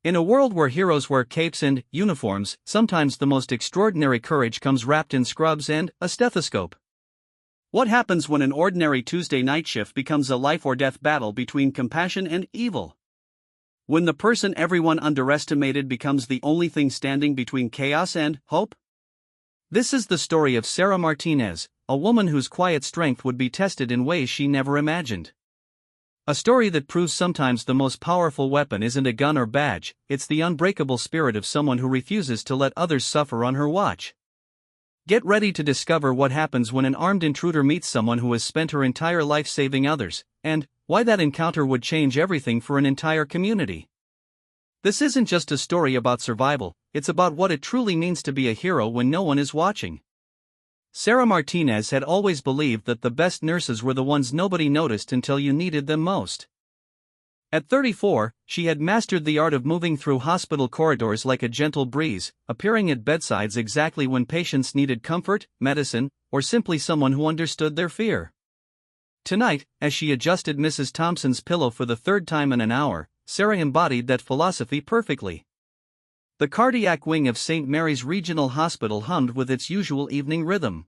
In a world where heroes wear capes and uniforms, sometimes the most extraordinary courage comes wrapped in scrubs and a stethoscope. What happens when an ordinary Tuesday night shift becomes a life-or-death battle between compassion and evil? When the person everyone underestimated becomes the only thing standing between chaos and hope? This is the story of Sarah Martinez, a woman whose quiet strength would be tested in ways she never imagined. A story that proves sometimes the most powerful weapon isn't a gun or badge, it's the unbreakable spirit of someone who refuses to let others suffer on her watch. Get ready to discover what happens when an armed intruder meets someone who has spent her entire life saving others, and why that encounter would change everything for an entire community. This isn't just a story about survival, it's about what it truly means to be a hero when no one is watching. Sarah Martinez had always believed that the best nurses were the ones nobody noticed until you needed them most. At 34, she had mastered the art of moving through hospital corridors like a gentle breeze, appearing at bedsides exactly when patients needed comfort, medicine, or simply someone who understood their fear. Tonight, as she adjusted Mrs. Thompson's pillow for the third time in an hour, Sarah embodied that philosophy perfectly. The cardiac wing of St. Mary's Regional Hospital hummed with its usual evening rhythm.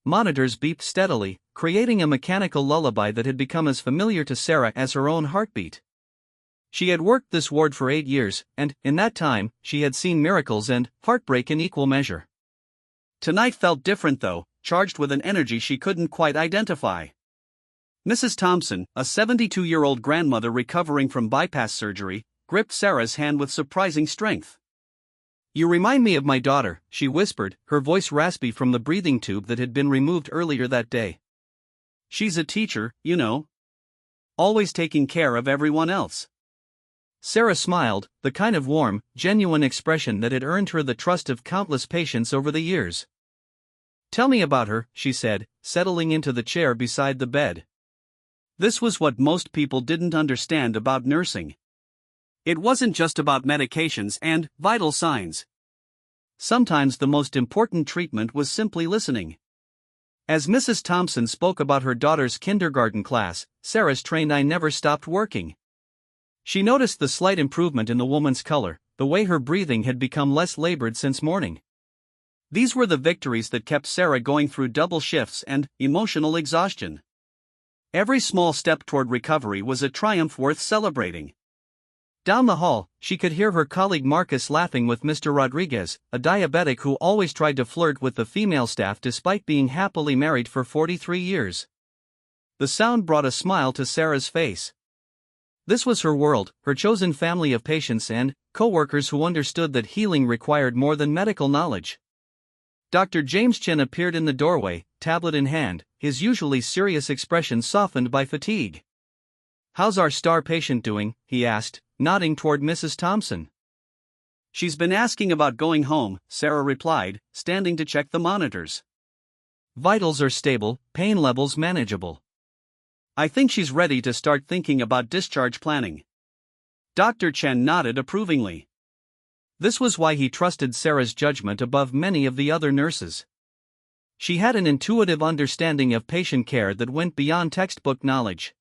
Monitors beeped steadily, creating a mechanical lullaby that had become as familiar to Sarah as her own heartbeat. She had worked this ward for 8 years, and, in that time, she had seen miracles and heartbreak in equal measure. Tonight felt different though, charged with an energy she couldn't quite identify. Mrs. Thompson, a 72-year-old grandmother recovering from bypass surgery, gripped Sarah's hand with surprising strength. "You remind me of my daughter," she whispered, her voice raspy from the breathing tube that had been removed earlier that day. "She's a teacher, you know. Always taking care of everyone else." Sarah smiled, the kind of warm, genuine expression that had earned her the trust of countless patients over the years. "Tell me about her," she said, settling into the chair beside the bed. This was what most people didn't understand about nursing. It wasn't just about medications and vital signs. Sometimes the most important treatment was simply listening. As Mrs. Thompson spoke about her daughter's kindergarten class, Sarah's trained eye never stopped working. She noticed the slight improvement in the woman's color, the way her breathing had become less labored since morning. These were the victories that kept Sarah going through double shifts and emotional exhaustion. Every small step toward recovery was a triumph worth celebrating. Down the hall, she could hear her colleague Marcus laughing with Mr. Rodriguez, a diabetic who always tried to flirt with the female staff despite being happily married for 43 years. The sound brought a smile to Sarah's face. This was her world, her chosen family of patients and co-workers who understood that healing required more than medical knowledge. Dr. James Chen appeared in the doorway, tablet in hand, his usually serious expression softened by fatigue. "How's our star patient doing?" he asked, nodding toward Mrs. Thompson. "She's been asking about going home," Sarah replied, standing to check the monitors. "Vitals are stable, pain levels manageable. I think she's ready to start thinking about discharge planning." Dr. Chen nodded approvingly. This was why he trusted Sarah's judgment above many of the other nurses. She had an intuitive understanding of patient care that went beyond textbook knowledge.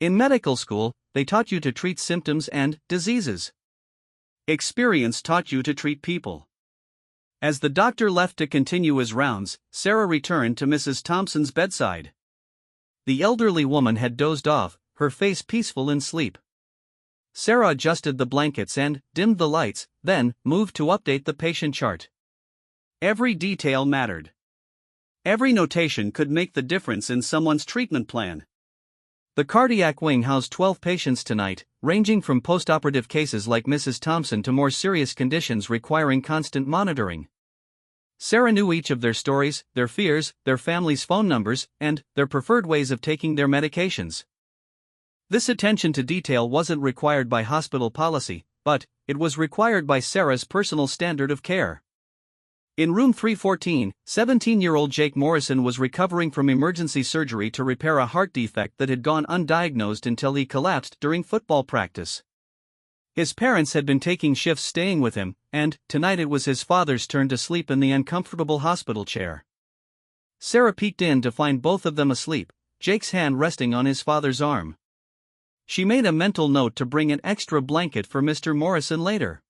In medical school, they taught you to treat symptoms and diseases. Experience taught you to treat people. As the doctor left to continue his rounds, Sarah returned to Mrs. Thompson's bedside. The elderly woman had dozed off, her face peaceful in sleep. Sarah adjusted the blankets and dimmed the lights, then moved to update the patient chart. Every detail mattered. Every notation could make the difference in someone's treatment plan. The cardiac wing housed 12 patients tonight, ranging from post-operative cases like Mrs. Thompson to more serious conditions requiring constant monitoring. Sarah knew each of their stories, their fears, their families' phone numbers, and their preferred ways of taking their medications. This attention to detail wasn't required by hospital policy, but it was required by Sarah's personal standard of care. In room 314, 17-year-old Jake Morrison was recovering from emergency surgery to repair a heart defect that had gone undiagnosed until he collapsed during football practice. His parents had been taking shifts staying with him, and tonight it was his father's turn to sleep in the uncomfortable hospital chair. Sarah peeked in to find both of them asleep, Jake's hand resting on his father's arm. She made a mental note to bring an extra blanket for Mr. Morrison later.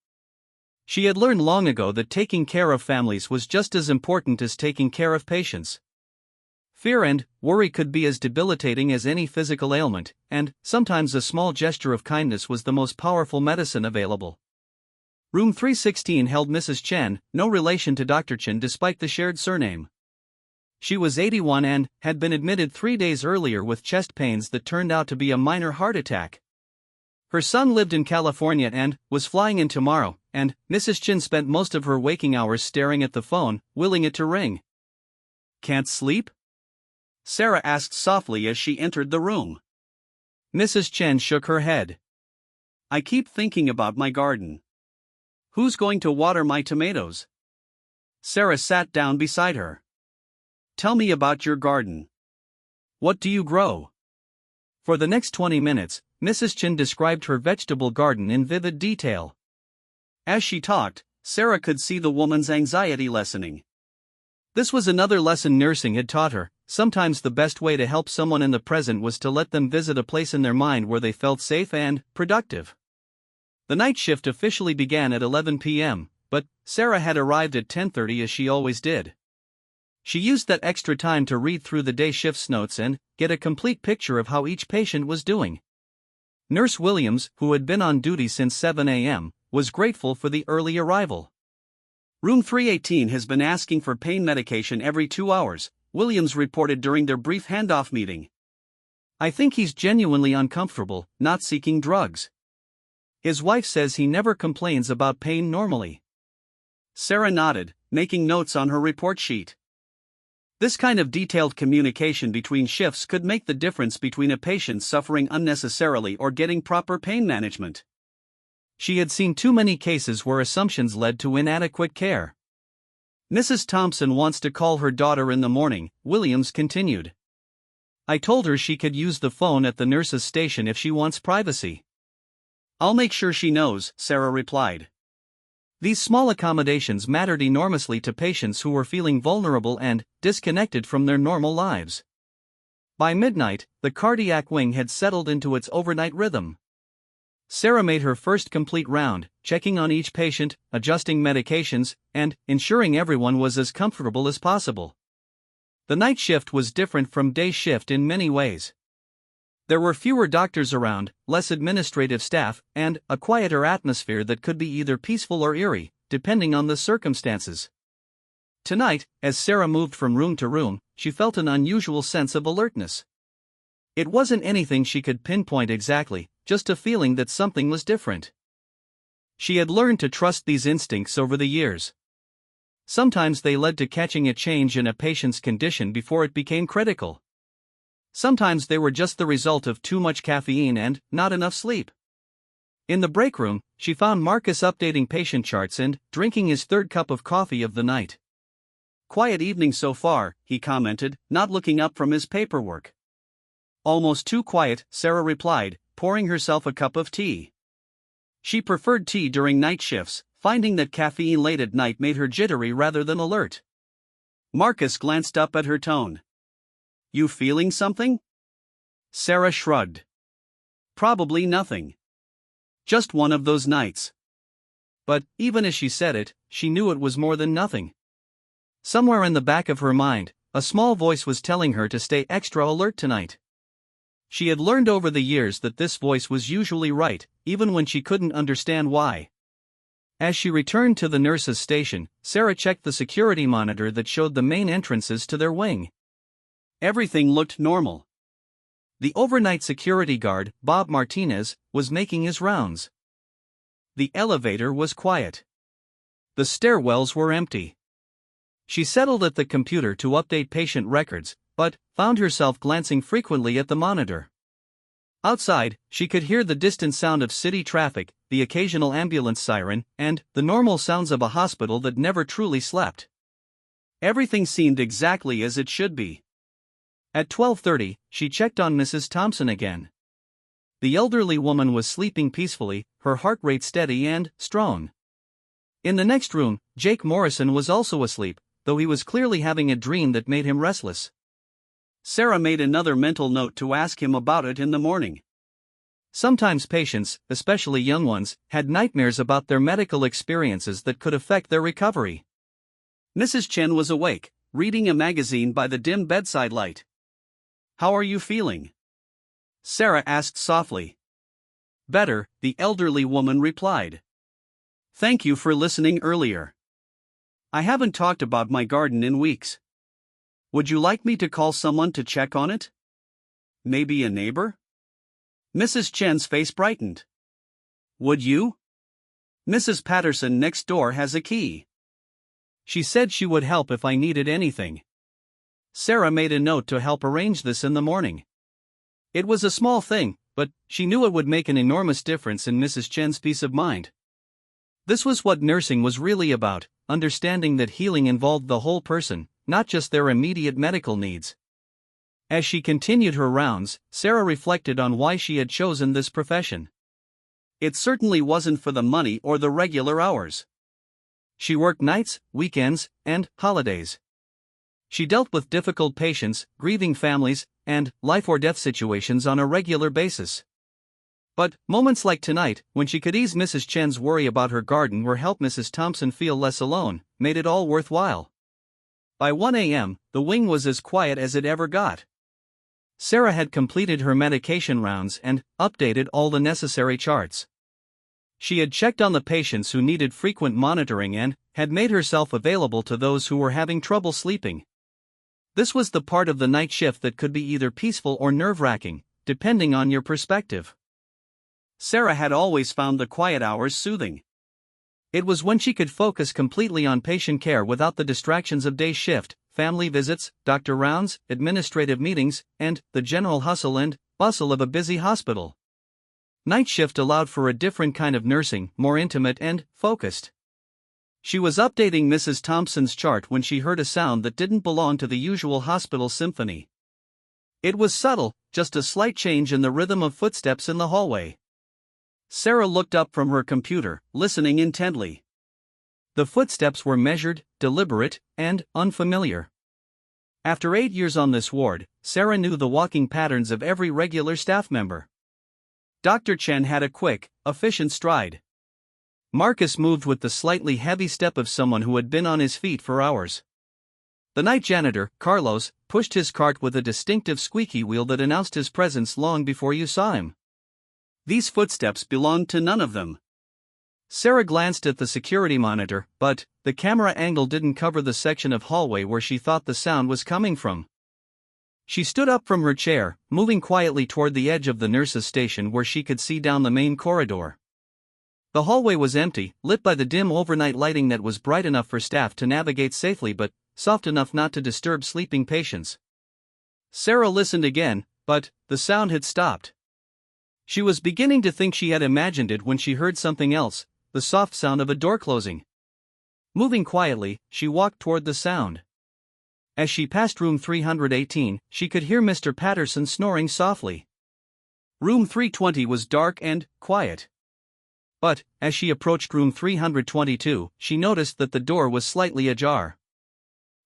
She had learned long ago that taking care of families was just as important as taking care of patients. Fear and worry could be as debilitating as any physical ailment, and sometimes a small gesture of kindness was the most powerful medicine available. Room 316 held Mrs. Chen, no relation to Dr. Chen despite the shared surname. She was 81 and had been admitted 3 days earlier with chest pains that turned out to be a minor heart attack. Her son lived in California and was flying in tomorrow, and Mrs. Chen spent most of her waking hours staring at the phone, willing it to ring. "Can't sleep?" Sarah asked softly as she entered the room. Mrs. Chen shook her head. "I keep thinking about my garden. Who's going to water my tomatoes?" Sarah sat down beside her. "Tell me about your garden. What do you grow?" For the next 20 minutes, Mrs. Chen described her vegetable garden in vivid detail. As she talked, Sarah could see the woman's anxiety lessening. This was another lesson nursing had taught her. Sometimes the best way to help someone in the present was to let them visit a place in their mind where they felt safe and productive. The night shift officially began at 11 p.m., but Sarah had arrived at 10:30 as she always did. She used that extra time to read through the day shift's notes and get a complete picture of how each patient was doing. Nurse Williams, who had been on duty since 7 a.m., was grateful for the early arrival. "Room 318 has been asking for pain medication every 2 hours, Williams reported during their brief handoff meeting. "I think he's genuinely uncomfortable, not seeking drugs. His wife says he never complains about pain normally." Sarah nodded, making notes on her report sheet. This kind of detailed communication between shifts could make the difference between a patient suffering unnecessarily or getting proper pain management. She had seen too many cases where assumptions led to inadequate care. "Mrs. Thompson wants to call her daughter in the morning," Williams continued. "I told her she could use the phone at the nurse's station if she wants privacy." "I'll make sure she knows," Sarah replied. These small accommodations mattered enormously to patients who were feeling vulnerable and disconnected from their normal lives. By midnight, the cardiac wing had settled into its overnight rhythm. Sarah made her first complete round, checking on each patient, adjusting medications, and ensuring everyone was as comfortable as possible. The night shift was different from day shift in many ways. There were fewer doctors around, less administrative staff, and a quieter atmosphere that could be either peaceful or eerie, depending on the circumstances. Tonight, as Sarah moved from room to room, she felt an unusual sense of alertness. It wasn't anything she could pinpoint exactly, just a feeling that something was different. She had learned to trust these instincts over the years. Sometimes they led to catching a change in a patient's condition before it became critical. Sometimes they were just the result of too much caffeine and not enough sleep. In the break room, she found Marcus updating patient charts and drinking his third cup of coffee of the night. "Quiet evening so far," he commented, not looking up from his paperwork. "Almost too quiet," Sarah replied, pouring herself a cup of tea. She preferred tea during night shifts, finding that caffeine late at night made her jittery rather than alert. Marcus glanced up at her tone. "You feeling something?" Sarah shrugged. "Probably nothing. Just one of those nights." But, even as she said it, she knew it was more than nothing. Somewhere in the back of her mind, a small voice was telling her to stay extra alert tonight. She had learned over the years that this voice was usually right, even when she couldn't understand why. As she returned to the nurse's station, Sarah checked the security monitor that showed the main entrances to their wing. Everything looked normal. The overnight security guard, Bob Martinez, was making his rounds. The elevator was quiet. The stairwells were empty. She settled at the computer to update patient records, but found herself glancing frequently at the monitor. Outside, she could hear the distant sound of city traffic, the occasional ambulance siren, and the normal sounds of a hospital that never truly slept. Everything seemed exactly as it should be. At 12:30, she checked on Mrs. Thompson again. The elderly woman was sleeping peacefully, her heart rate steady and strong. In the next room, Jake Morrison was also asleep, though he was clearly having a dream that made him restless. Sarah made another mental note to ask him about it in the morning. Sometimes patients, especially young ones, had nightmares about their medical experiences that could affect their recovery. Mrs. Chen was awake, reading a magazine by the dim bedside light. "How are you feeling?" Sarah asked softly. "Better," the elderly woman replied. "Thank you for listening earlier. I haven't talked about my garden in weeks. Would you like me to call someone to check on it? Maybe a neighbor?" Mrs. Chen's face brightened. "Would you? Mrs. Patterson next door has a key. She said she would help if I needed anything." Sarah made a note to help arrange this in the morning. It was a small thing, but she knew it would make an enormous difference in Mrs. Chen's peace of mind. This was what nursing was really about, understanding that healing involved the whole person, not just their immediate medical needs. As she continued her rounds, Sarah reflected on why she had chosen this profession. It certainly wasn't for the money or the regular hours. She worked nights, weekends, and holidays. She dealt with difficult patients, grieving families, and life or death situations on a regular basis. But moments like tonight, when she could ease Mrs. Chen's worry about her garden or help Mrs. Thompson feel less alone, made it all worthwhile. By 1 a.m., the wing was as quiet as it ever got. Sarah had completed her medication rounds and updated all the necessary charts. She had checked on the patients who needed frequent monitoring and had made herself available to those who were having trouble sleeping. This was the part of the night shift that could be either peaceful or nerve-wracking, depending on your perspective. Sarah had always found the quiet hours soothing. It was when she could focus completely on patient care without the distractions of day shift, family visits, doctor rounds, administrative meetings, and the general hustle and bustle of a busy hospital. Night shift allowed for a different kind of nursing, more intimate and focused. She was updating Mrs. Thompson's chart when she heard a sound that didn't belong to the usual hospital symphony. It was subtle, just a slight change in the rhythm of footsteps in the hallway. Sarah looked up from her computer, listening intently. The footsteps were measured, deliberate, and unfamiliar. After 8 years on this ward, Sarah knew the walking patterns of every regular staff member. Dr. Chen had a quick, efficient stride. Marcus moved with the slightly heavy step of someone who had been on his feet for hours. The night janitor, Carlos, pushed his cart with a distinctive squeaky wheel that announced his presence long before you saw him. These footsteps belonged to none of them. Sarah glanced at the security monitor, but the camera angle didn't cover the section of hallway where she thought the sound was coming from. She stood up from her chair, moving quietly toward the edge of the nurses' station where she could see down the main corridor. The hallway was empty, lit by the dim overnight lighting that was bright enough for staff to navigate safely but soft enough not to disturb sleeping patients. Sarah listened again, but the sound had stopped. She was beginning to think she had imagined it when she heard something else, the soft sound of a door closing. Moving quietly, she walked toward the sound. As she passed room 318, she could hear Mr. Patterson snoring softly. Room 320 was dark and quiet. But, as she approached room 322, she noticed that the door was slightly ajar.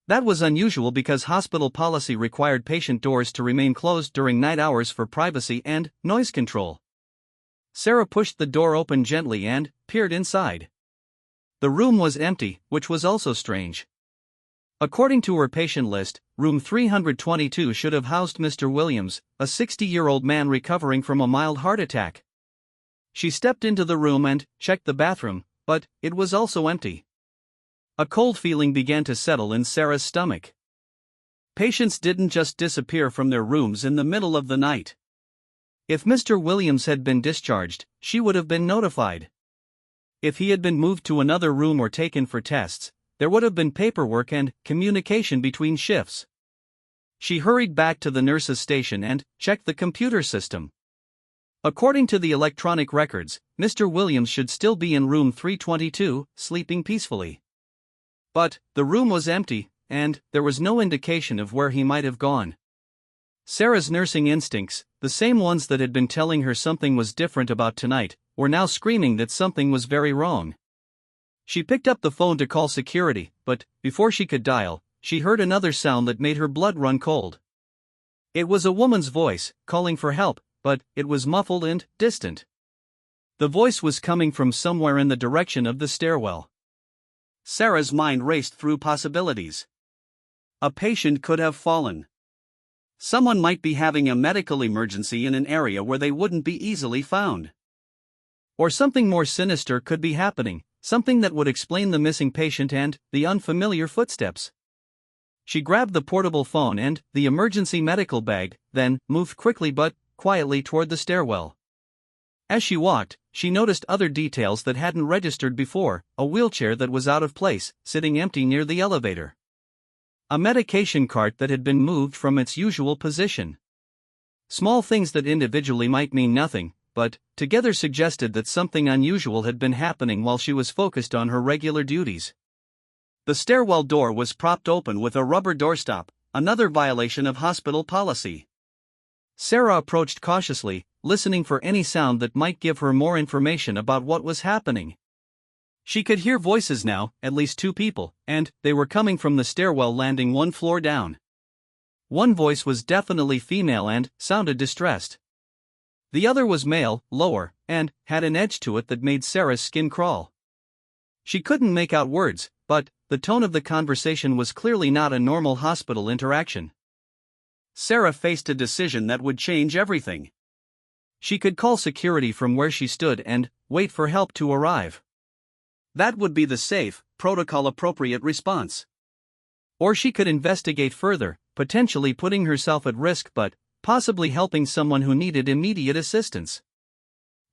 That was unusual because hospital policy required patient doors to remain closed during night hours for privacy and noise control. Sarah pushed the door open gently and peered inside. The room was empty, which was also strange. According to her patient list, room 322 should have housed Mr. Williams, a 60-year-old man recovering from a mild heart attack. She stepped into the room and checked the bathroom, but it was also empty. A cold feeling began to settle in Sarah's stomach. Patients didn't just disappear from their rooms in the middle of the night. If Mr. Williams had been discharged, she would have been notified. If he had been moved to another room or taken for tests, there would have been paperwork and communication between shifts. She hurried back to the nurse's station and checked the computer system. According to the electronic records, Mr. Williams should still be in room 322, sleeping peacefully. But the room was empty, and there was no indication of where he might have gone. Sarah's nursing instincts, the same ones that had been telling her something was different about tonight, were now screaming that something was very wrong. She picked up the phone to call security, but before she could dial, she heard another sound that made her blood run cold. It was a woman's voice, calling for help, but it was muffled and distant. The voice was coming from somewhere in the direction of the stairwell. Sarah's mind raced through possibilities. A patient could have fallen. Someone might be having a medical emergency in an area where they wouldn't be easily found. Or something more sinister could be happening, something that would explain the missing patient and the unfamiliar footsteps. She grabbed the portable phone and the emergency medical bag, then moved quickly but quietly toward the stairwell. As she walked, she noticed other details that hadn't registered before: a wheelchair that was out of place, sitting empty near the elevator. A medication cart that had been moved from its usual position. Small things that individually might mean nothing, but together suggested that something unusual had been happening while she was focused on her regular duties. The stairwell door was propped open with a rubber doorstop, another violation of hospital policy. Sarah approached cautiously, listening for any sound that might give her more information about what was happening. She could hear voices now, at least two people, and they were coming from the stairwell landing one floor down. One voice was definitely female and sounded distressed. The other was male, lower, and had an edge to it that made Sarah's skin crawl. She couldn't make out words, but the tone of the conversation was clearly not a normal hospital interaction. Sarah faced a decision that would change everything. She could call security from where she stood and wait for help to arrive. That would be the safe, protocol-appropriate response. Or she could investigate further, potentially putting herself at risk but possibly helping someone who needed immediate assistance.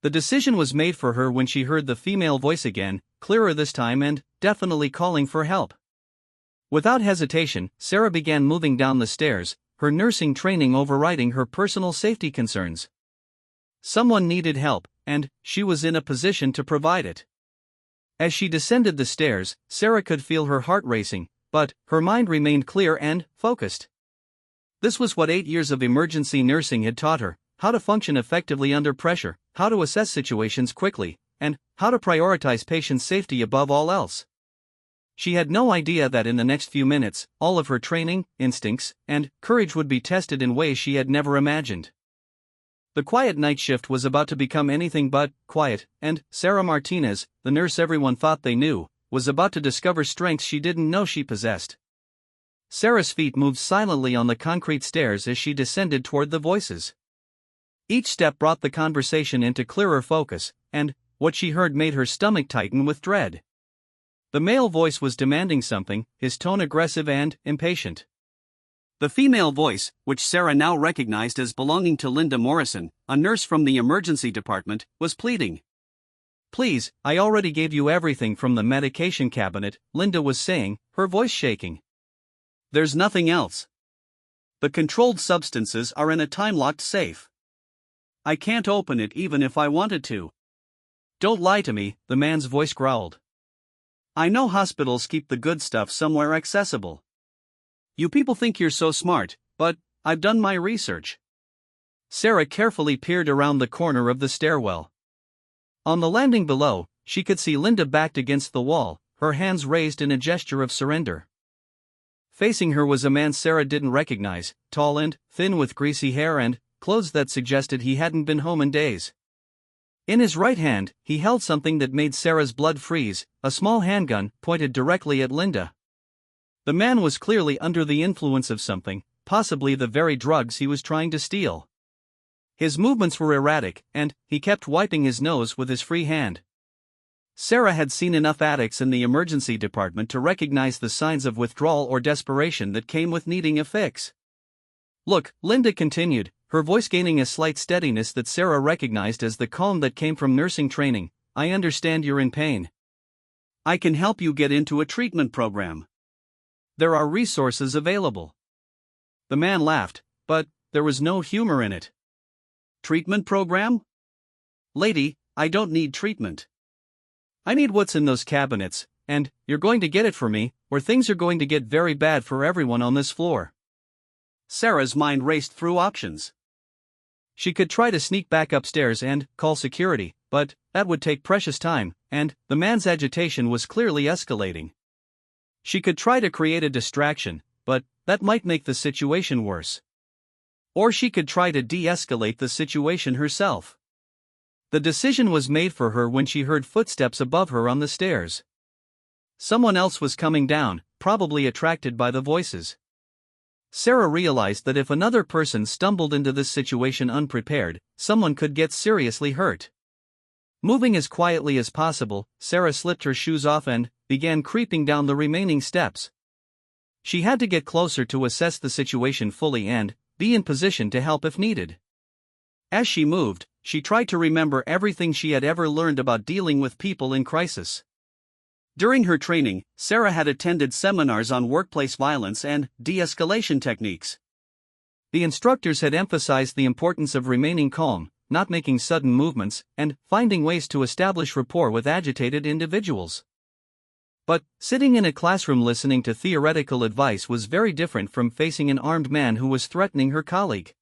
The decision was made for her when she heard the female voice again, clearer this time and definitely calling for help. Without hesitation, Sarah began moving down the stairs, her nursing training overriding her personal safety concerns. Someone needed help, and she was in a position to provide it. As she descended the stairs, Sarah could feel her heart racing, but her mind remained clear and focused. This was what 8 years of emergency nursing had taught her: how to function effectively under pressure, how to assess situations quickly, and how to prioritize patient safety above all else. She had no idea that in the next few minutes, all of her training, instincts, and courage would be tested in ways she had never imagined. The quiet night shift was about to become anything but quiet, and Sarah Martinez, the nurse everyone thought they knew, was about to discover strengths she didn't know she possessed. Sarah's feet moved silently on the concrete stairs as she descended toward the voices. Each step brought the conversation into clearer focus, and what she heard made her stomach tighten with dread. The male voice was demanding something, his tone aggressive and impatient. The female voice, which Sarah now recognized as belonging to Linda Morrison, a nurse from the emergency department, was pleading. "Please, I already gave you everything from the medication cabinet," Linda was saying, her voice shaking. "There's nothing else. The controlled substances are in a time-locked safe. I can't open it even if I wanted to." "Don't lie to me," the man's voice growled. "I know hospitals keep the good stuff somewhere accessible. You people think you're so smart, but I've done my research." Sarah carefully peered around the corner of the stairwell. On the landing below, she could see Linda backed against the wall, her hands raised in a gesture of surrender. Facing her was a man Sarah didn't recognize, tall and thin with greasy hair and clothes that suggested he hadn't been home in days. In his right hand, he held something that made Sarah's blood freeze, a small handgun pointed directly at Linda. The man was clearly under the influence of something, possibly the very drugs he was trying to steal. His movements were erratic, and he kept wiping his nose with his free hand. Sarah had seen enough addicts in the emergency department to recognize the signs of withdrawal or desperation that came with needing a fix. "Look," Linda continued, her voice gaining a slight steadiness that Sarah recognized as the calm that came from nursing training, "I understand you're in pain. I can help you get into a treatment program. There are resources available." The man laughed, but there was no humor in it. "Treatment program? Lady, I don't need treatment. I need what's in those cabinets, and you're going to get it for me, or things are going to get very bad for everyone on this floor." Sarah's mind raced through options. She could try to sneak back upstairs and call security, but that would take precious time, and the man's agitation was clearly escalating. She could try to create a distraction, but that might make the situation worse. Or she could try to de-escalate the situation herself. The decision was made for her when she heard footsteps above her on the stairs. Someone else was coming down, probably attracted by the voices. Sarah realized that if another person stumbled into this situation unprepared, someone could get seriously hurt. Moving as quietly as possible, Sarah slipped her shoes off and began creeping down the remaining steps. She had to get closer to assess the situation fully and be in position to help if needed. As she moved, she tried to remember everything she had ever learned about dealing with people in crisis. During her training, Sarah had attended seminars on workplace violence and de-escalation techniques. The instructors had emphasized the importance of remaining calm, not making sudden movements, and finding ways to establish rapport with agitated individuals. But sitting in a classroom listening to theoretical advice was very different from facing an armed man who was threatening her colleague.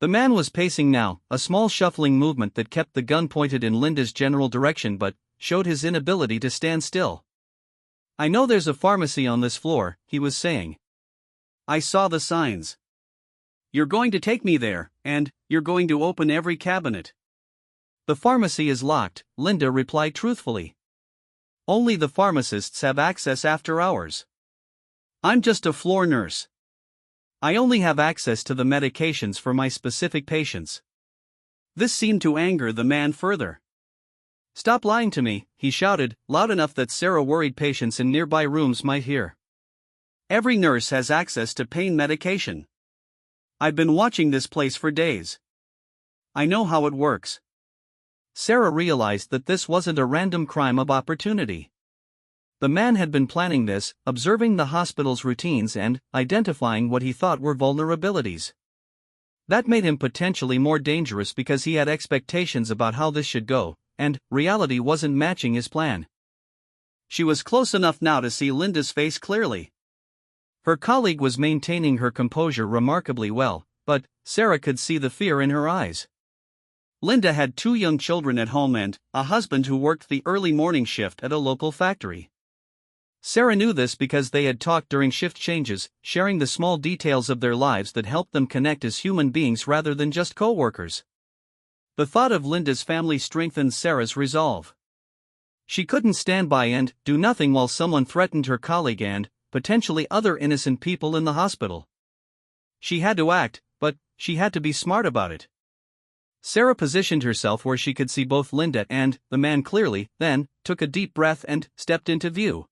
The man was pacing now, a small shuffling movement that kept the gun pointed in Linda's general direction but showed his inability to stand still. "I know there's a pharmacy on this floor," he was saying. "I saw the signs. You're going to take me there, and you're going to open every cabinet." "The pharmacy is locked," Linda replied truthfully. "Only the pharmacists have access after hours. I'm just a floor nurse. I only have access to the medications for my specific patients." This seemed to anger the man further. "Stop lying to me," he shouted, loud enough that Sarah worried patients in nearby rooms might hear. "Every nurse has access to pain medication. I've been watching this place for days. I know how it works." Sarah realized that this wasn't a random crime of opportunity. The man had been planning this, observing the hospital's routines and identifying what he thought were vulnerabilities. That made him potentially more dangerous because he had expectations about how this should go, and reality wasn't matching his plan. She was close enough now to see Linda's face clearly. Her colleague was maintaining her composure remarkably well, but Sarah could see the fear in her eyes. Linda had 2 young children at home and a husband who worked the early morning shift at a local factory. Sarah knew this because they had talked during shift changes, sharing the small details of their lives that helped them connect as human beings rather than just co-workers. The thought of Linda's family strengthened Sarah's resolve. She couldn't stand by and do nothing while someone threatened her colleague and, potentially, other innocent people in the hospital. She had to act, but she had to be smart about it. Sarah positioned herself where she could see both Linda and the man clearly, then took a deep breath and stepped into view.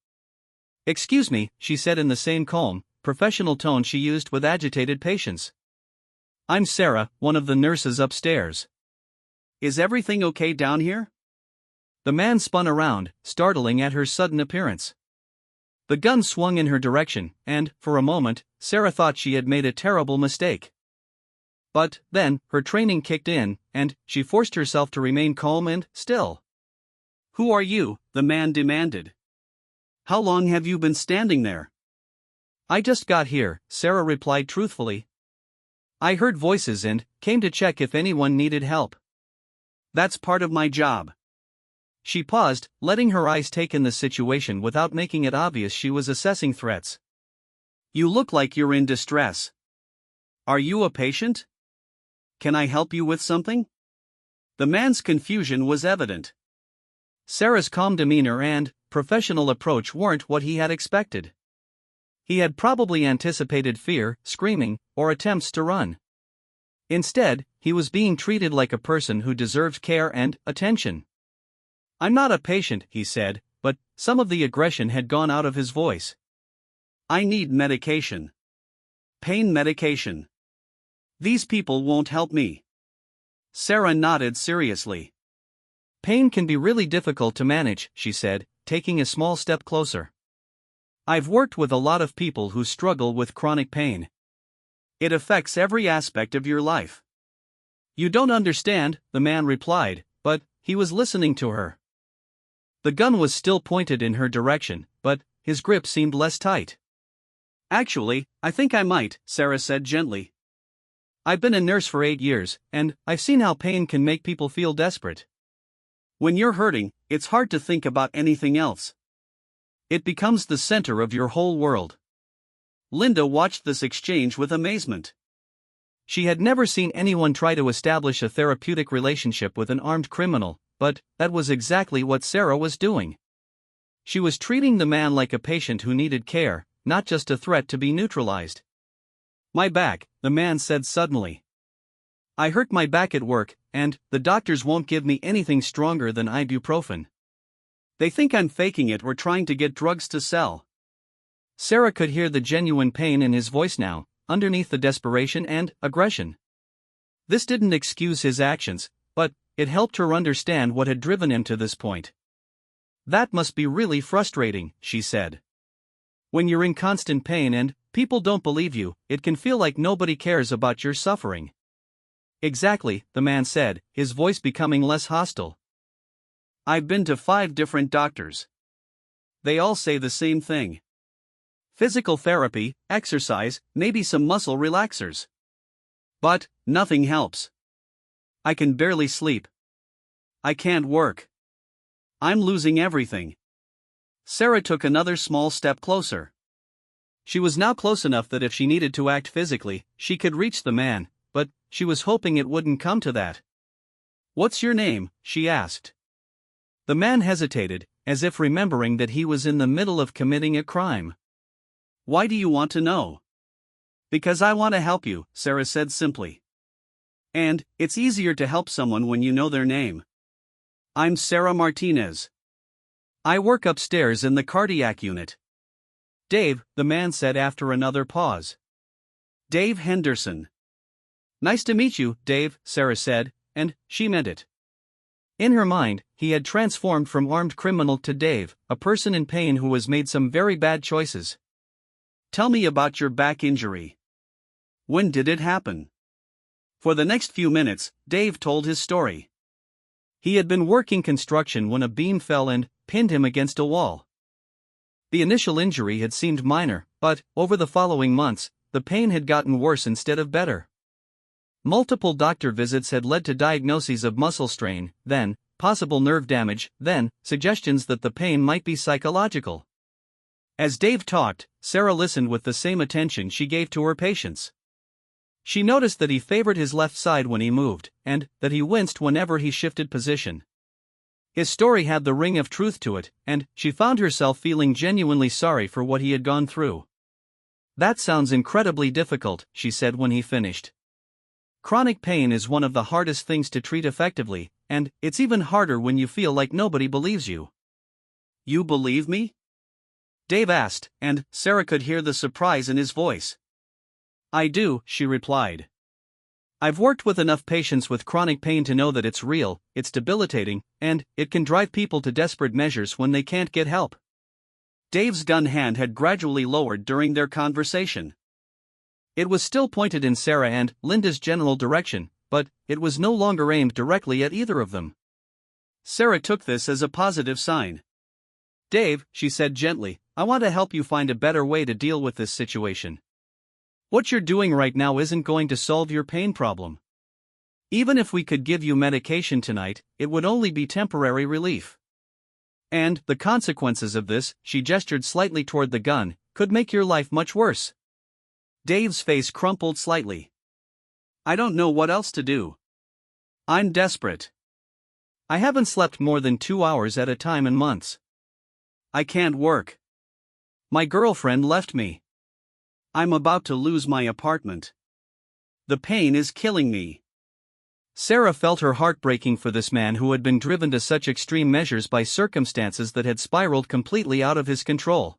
"Excuse me," she said in the same calm, professional tone she used with agitated patients. "I'm Sarah, one of the nurses upstairs. Is everything okay down here?" The man spun around, startling at her sudden appearance. The gun swung in her direction, and, for a moment, Sarah thought she had made a terrible mistake. But then, her training kicked in, and she forced herself to remain calm and still. "Who are you?" the man demanded. "How long have you been standing there?" "I just got here," Sarah replied truthfully. "I heard voices and came to check if anyone needed help." "That's part of my job." She paused, letting her eyes take in the situation without making it obvious she was assessing threats. "You look like you're in distress. Are you a patient? Can I help you with something?" The man's confusion was evident. Sarah's calm demeanor and professional approach weren't what he had expected. He had probably anticipated fear, screaming, or attempts to run. Instead, he was being treated like a person who deserved care and attention. "I'm not a patient," he said, but some of the aggression had gone out of his voice. "I need medication. Pain medication. These people won't help me." Sarah nodded seriously. "Pain can be really difficult to manage," she said, taking a small step closer. "I've worked with a lot of people who struggle with chronic pain. It affects every aspect of your life." "You don't understand," the man replied, but he was listening to her. The gun was still pointed in her direction, but his grip seemed less tight. "Actually, I think I might," Sarah said gently. "I've been a nurse for 8 years, and I've seen how pain can make people feel desperate. When you're hurting, it's hard to think about anything else. It becomes the center of your whole world." Linda watched this exchange with amazement. She had never seen anyone try to establish a therapeutic relationship with an armed criminal, but that was exactly what Sarah was doing. She was treating the man like a patient who needed care, not just a threat to be neutralized. "My back," the man said suddenly. "I hurt my back at work, and the doctors won't give me anything stronger than ibuprofen. They think I'm faking it or trying to get drugs to sell." Sarah could hear the genuine pain in his voice now, underneath the desperation and aggression. This didn't excuse his actions, but it helped her understand what had driven him to this point. "That must be really frustrating," she said. "When you're in constant pain and people don't believe you, it can feel like nobody cares about your suffering." "Exactly," the man said, his voice becoming less hostile. "I've been to 5 different doctors. They all say the same thing. Physical therapy, exercise, maybe some muscle relaxers. But nothing helps. I can barely sleep. I can't work. I'm losing everything." Sarah took another small step closer. She was now close enough that if she needed to act physically, she could reach the man, but she was hoping it wouldn't come to that. "What's your name?" she asked. The man hesitated, as if remembering that he was in the middle of committing a crime. "Why do you want to know?" "Because I want to help you," Sarah said simply. "And it's easier to help someone when you know their name. I'm Sarah Martinez. I work upstairs in the cardiac unit." "Dave," the man said after another pause. "Dave Henderson." "Nice to meet you, Dave," Sarah said, and she meant it. In her mind, he had transformed from armed criminal to Dave, a person in pain who has made some very bad choices. "Tell me about your back injury. When did it happen?" For the next few minutes, Dave told his story. He had been working construction when a beam fell and pinned him against a wall. The initial injury had seemed minor, but over the following months, the pain had gotten worse instead of better. Multiple doctor visits had led to diagnoses of muscle strain, then possible nerve damage, then suggestions that the pain might be psychological. As Dave talked, Sarah listened with the same attention she gave to her patients. She noticed that he favored his left side when he moved, and that he winced whenever he shifted position. His story had the ring of truth to it, and she found herself feeling genuinely sorry for what he had gone through. "That sounds incredibly difficult," she said when he finished. "Chronic pain is one of the hardest things to treat effectively, and it's even harder when you feel like nobody believes you." "You believe me?" Dave asked, and Sarah could hear the surprise in his voice. "I do," she replied. "I've worked with enough patients with chronic pain to know that it's real, it's debilitating, and it can drive people to desperate measures when they can't get help." Dave's gun hand had gradually lowered during their conversation. It was still pointed in Sarah and Linda's general direction, but it was no longer aimed directly at either of them. Sarah took this as a positive sign. "Dave," she said gently, "I want to help you find a better way to deal with this situation. What you're doing right now isn't going to solve your pain problem. Even if we could give you medication tonight, it would only be temporary relief. And the consequences of this," she gestured slightly toward the gun, "could make your life much worse." Dave's face crumpled slightly. "I don't know what else to do. I'm desperate. I haven't slept more than 2 hours at a time in months. I can't work. My girlfriend left me. I'm about to lose my apartment. The pain is killing me." Sarah felt her heart breaking for this man who had been driven to such extreme measures by circumstances that had spiraled completely out of his control.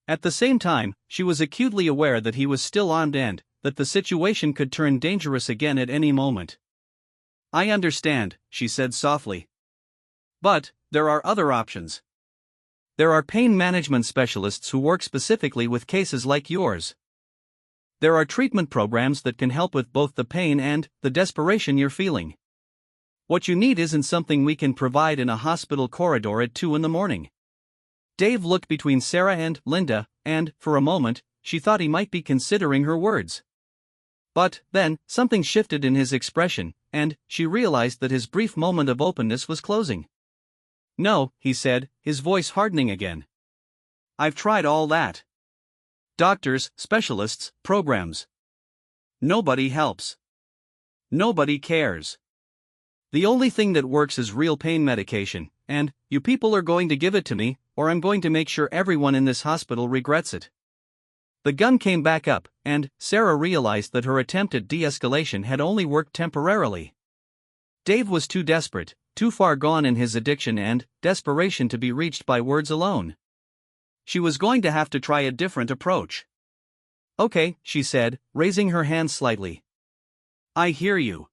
At the same time, she was acutely aware that he was still armed and that the situation could turn dangerous again at any moment. "I understand," she said softly. "But there are other options. There are pain management specialists who work specifically with cases like yours. There are treatment programs that can help with both the pain and the desperation you're feeling. What you need isn't something we can provide in a hospital corridor at 2 in the morning." Dave looked between Sarah and Linda, and, for a moment, she thought he might be considering her words. But then, something shifted in his expression, and she realized that his brief moment of openness was closing. "No," he said, his voice hardening again. "I've tried all that. Doctors, specialists, programs. Nobody helps. Nobody cares. The only thing that works is real pain medication, and you people are going to give it to me, or I'm going to make sure everyone in this hospital regrets it. The gun came back up, and Sarah realized that her attempt at de-escalation had only worked temporarily. Dave was too desperate, too far gone in his addiction and desperation to be reached by words alone. She was going to have to try a different approach. Okay, she said, raising her hand slightly. I hear you.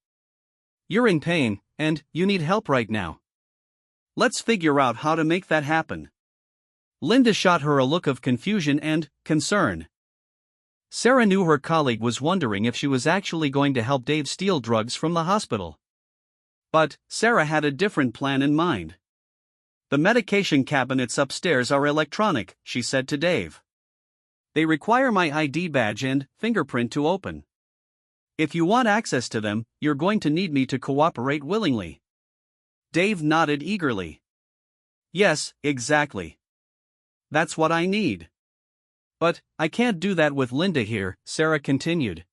You're in pain, and you need help right now. Let's figure out how to make that happen. Linda shot her a look of confusion and concern. Sarah knew her colleague was wondering if she was actually going to help Dave steal drugs from the hospital. But Sarah had a different plan in mind. The medication cabinets upstairs are electronic, she said to Dave. They require my ID badge and fingerprint to open. If you want access to them, you're going to need me to cooperate willingly. Dave nodded eagerly. Yes, exactly. That's what I need. But I can't do that with Linda here, Sarah continued.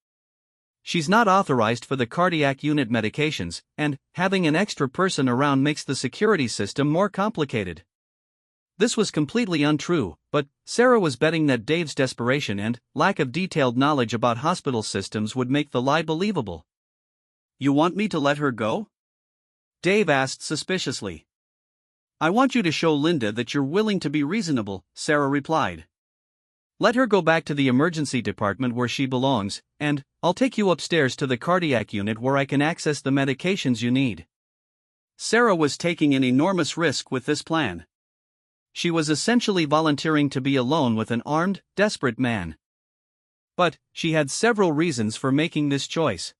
She's not authorized for the cardiac unit medications, and having an extra person around makes the security system more complicated. This was completely untrue, but Sarah was betting that Dave's desperation and lack of detailed knowledge about hospital systems would make the lie believable. You want me to let her go? Dave asked suspiciously. I want you to show Linda that you're willing to be reasonable, Sarah replied. Let her go back to the emergency department where she belongs, and I'll take you upstairs to the cardiac unit where I can access the medications you need. Sarah was taking an enormous risk with this plan. She was essentially volunteering to be alone with an armed, desperate man. But she had several reasons for making this choice.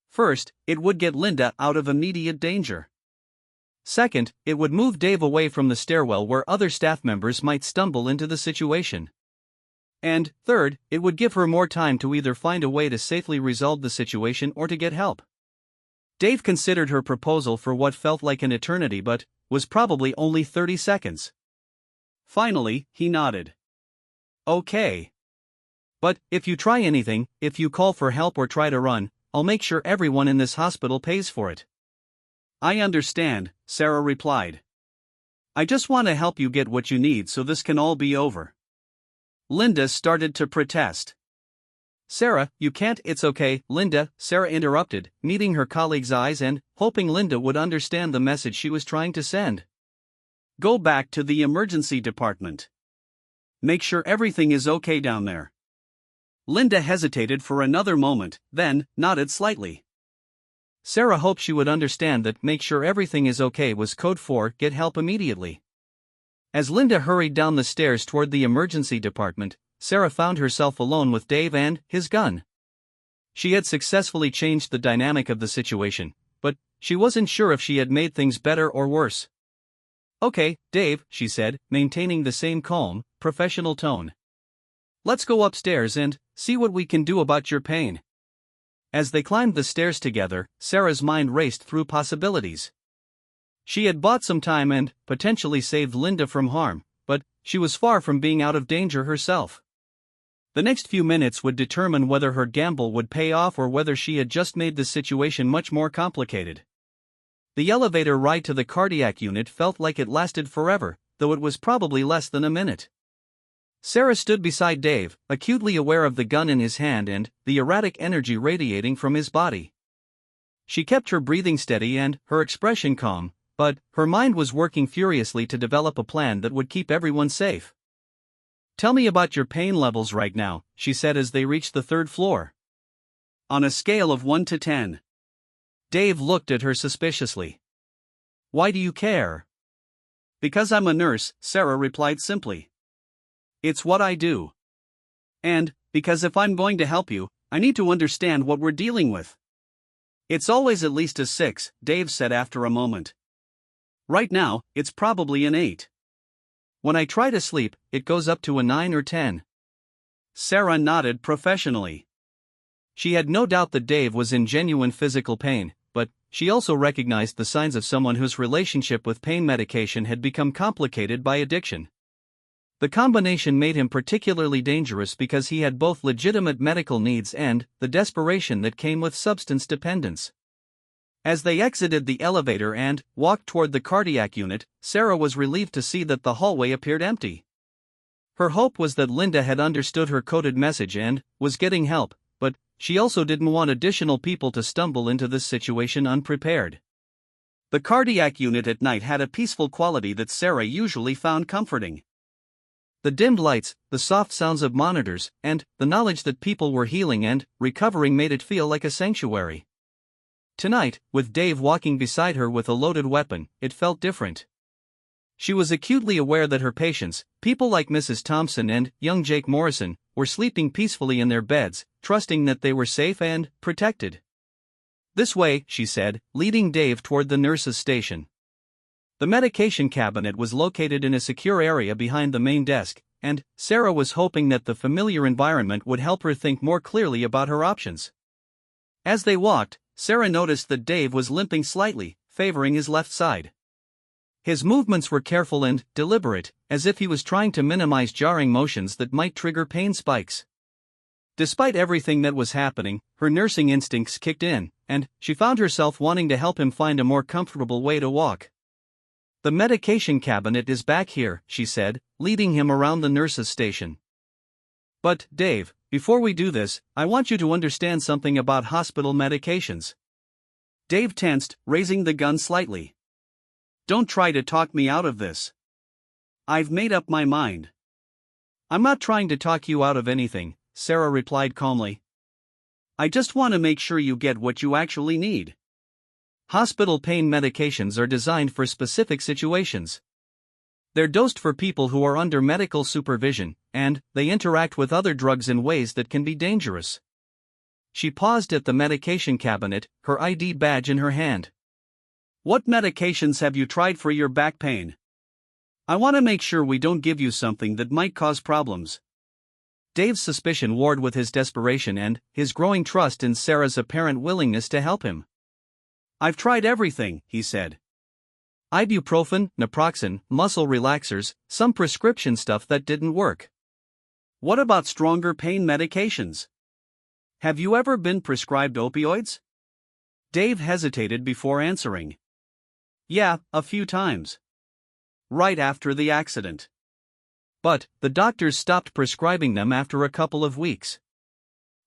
First, it would get Linda out of immediate danger. Second, it would move Dave away from the stairwell where other staff members might stumble into the situation. And third, it would give her more time to either find a way to safely resolve the situation or to get help. Dave considered her proposal for what felt like an eternity but was probably only 30 seconds. Finally, he nodded. Okay. But if you try anything, if you call for help or try to run, I'll make sure everyone in this hospital pays for it. I understand, Sarah replied. I just want to help you get what you need so this can all be over. Linda started to protest. Sarah, you can't. It's okay, Linda, Sarah interrupted, meeting her colleague's eyes and hoping Linda would understand the message she was trying to send. Go back to the emergency department. Make sure everything is okay down there. Linda hesitated for another moment, then nodded slightly. Sarah hoped she would understand that make sure everything is okay was code for get help immediately. As Linda hurried down the stairs toward the emergency department, Sarah found herself alone with Dave and his gun. She had successfully changed the dynamic of the situation, but she wasn't sure if she had made things better or worse. Okay, Dave, she said, maintaining the same calm, professional tone. Let's go upstairs and see what we can do about your pain. As they climbed the stairs together, Sarah's mind raced through possibilities. She had bought some time and potentially saved Linda from harm, but she was far from being out of danger herself. The next few minutes would determine whether her gamble would pay off or whether she had just made the situation much more complicated. The elevator ride to the cardiac unit felt like it lasted forever, though it was probably less than a minute. Sarah stood beside Dave, acutely aware of the gun in his hand and the erratic energy radiating from his body. She kept her breathing steady and her expression calm, but her mind was working furiously to develop a plan that would keep everyone safe. Tell me about your pain levels right now, she said as they reached the third floor. On a scale of 1 to 10. Dave looked at her suspiciously. Why do you care? Because I'm a nurse, Sarah replied simply. It's what I do. And, because if I'm going to help you, I need to understand what we're dealing with. It's always at least a 6, Dave said after a moment. Right now, it's probably an 8. When I try to sleep, it goes up to a 9 or 10. Sarah nodded professionally. She had no doubt that Dave was in genuine physical pain, but she also recognized the signs of someone whose relationship with pain medication had become complicated by addiction. The combination made him particularly dangerous because he had both legitimate medical needs and the desperation that came with substance dependence. As they exited the elevator and walked toward the cardiac unit, Sarah was relieved to see that the hallway appeared empty. Her hope was that Linda had understood her coded message and was getting help, but she also didn't want additional people to stumble into this situation unprepared. The cardiac unit at night had a peaceful quality that Sarah usually found comforting. The dimmed lights, the soft sounds of monitors, and the knowledge that people were healing and recovering made it feel like a sanctuary. Tonight, with Dave walking beside her with a loaded weapon, it felt different. She was acutely aware that her patients, people like Mrs. Thompson and young Jake Morrison, were sleeping peacefully in their beds, trusting that they were safe and protected. "This way," she said, leading Dave toward the nurse's station. The medication cabinet was located in a secure area behind the main desk, and Sarah was hoping that the familiar environment would help her think more clearly about her options. As they walked, Sarah noticed that Dave was limping slightly, favoring his left side. His movements were careful and deliberate, as if he was trying to minimize jarring motions that might trigger pain spikes. Despite everything that was happening, her nursing instincts kicked in, and she found herself wanting to help him find a more comfortable way to walk. "The medication cabinet is back here," she said, leading him around the nurse's station. "But, Dave, before we do this, I want you to understand something about hospital medications." Dave tensed, raising the gun slightly. "Don't try to talk me out of this. I've made up my mind." "I'm not trying to talk you out of anything," Sarah replied calmly. "I just want to make sure you get what you actually need. Hospital pain medications are designed for specific situations. They're dosed for people who are under medical supervision, and they interact with other drugs in ways that can be dangerous." She paused at the medication cabinet, her ID badge in her hand. "What medications have you tried for your back pain? I want to make sure we don't give you something that might cause problems." Dave's suspicion warred with his desperation and his growing trust in Sarah's apparent willingness to help him. "I've tried everything," he said. "Ibuprofen, naproxen, muscle relaxers, some prescription stuff that didn't work." "What about stronger pain medications? Have you ever been prescribed opioids?" Dave hesitated before answering. "Yeah, a few times. Right after the accident. But the doctors stopped prescribing them after a couple of weeks."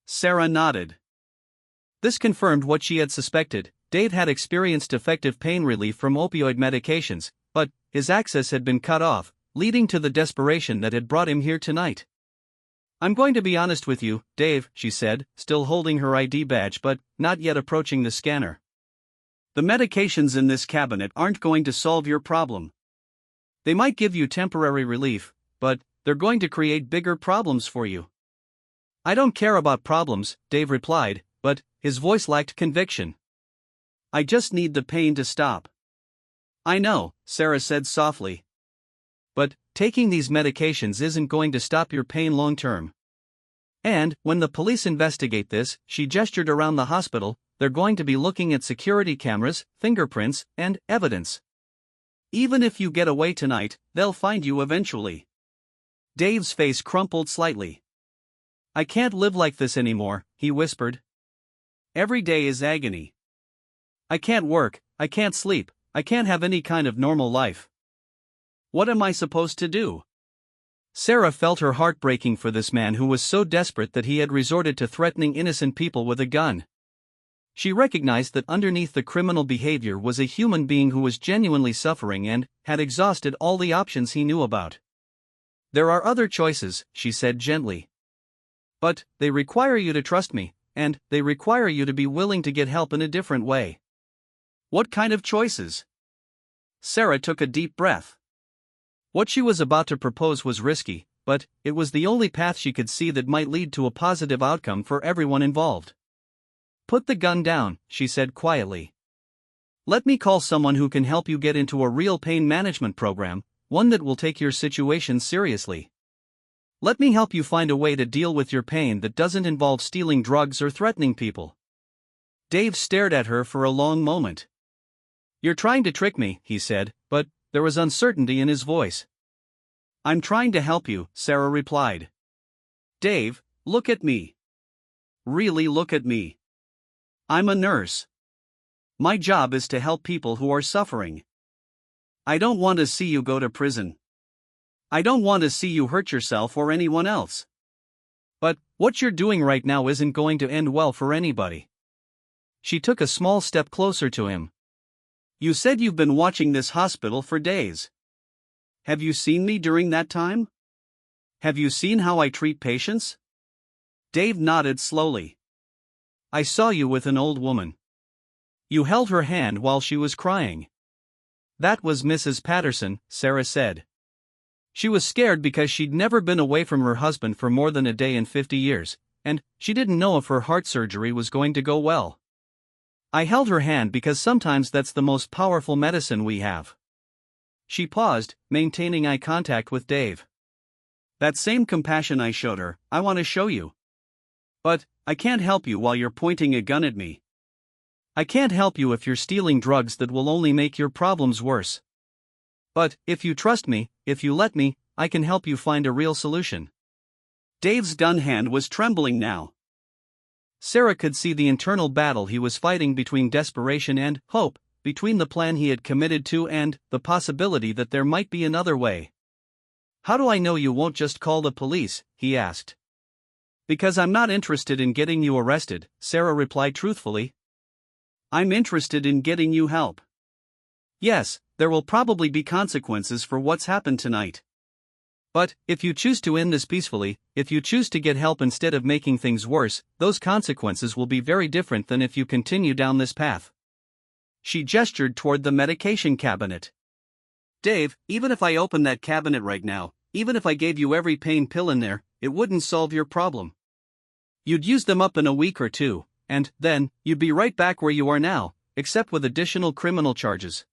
Sarah nodded. This confirmed what she had suspected. Dave had experienced effective pain relief from opioid medications, but his access had been cut off, leading to the desperation that had brought him here tonight. "I'm going to be honest with you, Dave," she said, still holding her ID badge but not yet approaching the scanner. "The medications in this cabinet aren't going to solve your problem. They might give you temporary relief, but they're going to create bigger problems for you." "I don't care about problems," Dave replied, but his voice lacked conviction. "I just need the pain to stop." "I know," Sarah said softly. "But taking these medications isn't going to stop your pain long term. And when the police investigate this," she gestured around the hospital, "they're going to be looking at security cameras, fingerprints, and evidence. Even if you get away tonight, they'll find you eventually." Dave's face crumpled slightly. "I can't live like this anymore," he whispered. "Every day is agony. I can't work, I can't sleep, I can't have any kind of normal life. What am I supposed to do?" Sarah felt her heart breaking for this man who was so desperate that he had resorted to threatening innocent people with a gun. She recognized that underneath the criminal behavior was a human being who was genuinely suffering and had exhausted all the options he knew about. "There are other choices," she said gently. "But they require you to trust me, and they require you to be willing to get help in a different way." "What kind of choices?" Sarah took a deep breath. What she was about to propose was risky, but it was the only path she could see that might lead to a positive outcome for everyone involved. "Put the gun down," she said quietly. "Let me call someone who can help you get into a real pain management program, one that will take your situation seriously. Let me help you find a way to deal with your pain that doesn't involve stealing drugs or threatening people." Dave stared at her for a long moment. "You're trying to trick me," he said, but there was uncertainty in his voice. I'm trying to help you, Sarah replied. Dave, look at me. Really look at me. I'm a nurse. My job is to help people who are suffering. I don't want to see you go to prison. I don't want to see you hurt yourself or anyone else. But what you're doing right now isn't going to end well for anybody. She took a small step closer to him. You said you've been watching this hospital for days. Have you seen me during that time? Have you seen how I treat patients? Dave nodded slowly. I saw you with an old woman. You held her hand while she was crying. That was Mrs. Patterson, Sarah said. She was scared because she'd never been away from her husband for more than a day in 50 years, and she didn't know if her heart surgery was going to go well. I held her hand because sometimes that's the most powerful medicine we have. She paused, maintaining eye contact with Dave. That same compassion I showed her, I want to show you. But I can't help you while you're pointing a gun at me. I can't help you if you're stealing drugs that will only make your problems worse. But if you trust me, if you let me, I can help you find a real solution. Dave's gun hand was trembling now. Sarah could see the internal battle he was fighting between desperation and hope, between the plan he had committed to and the possibility that there might be another way. How do I know you won't just call the police? He asked. Because I'm not interested in getting you arrested, Sarah replied truthfully. I'm interested in getting you help. Yes, there will probably be consequences for what's happened tonight. But if you choose to end this peacefully, if you choose to get help instead of making things worse, those consequences will be very different than if you continue down this path. She gestured toward the medication cabinet. Dave, even if I opened that cabinet right now, even if I gave you every pain pill in there, it wouldn't solve your problem. You'd use them up in a week or two, and then you'd be right back where you are now, except with additional criminal charges.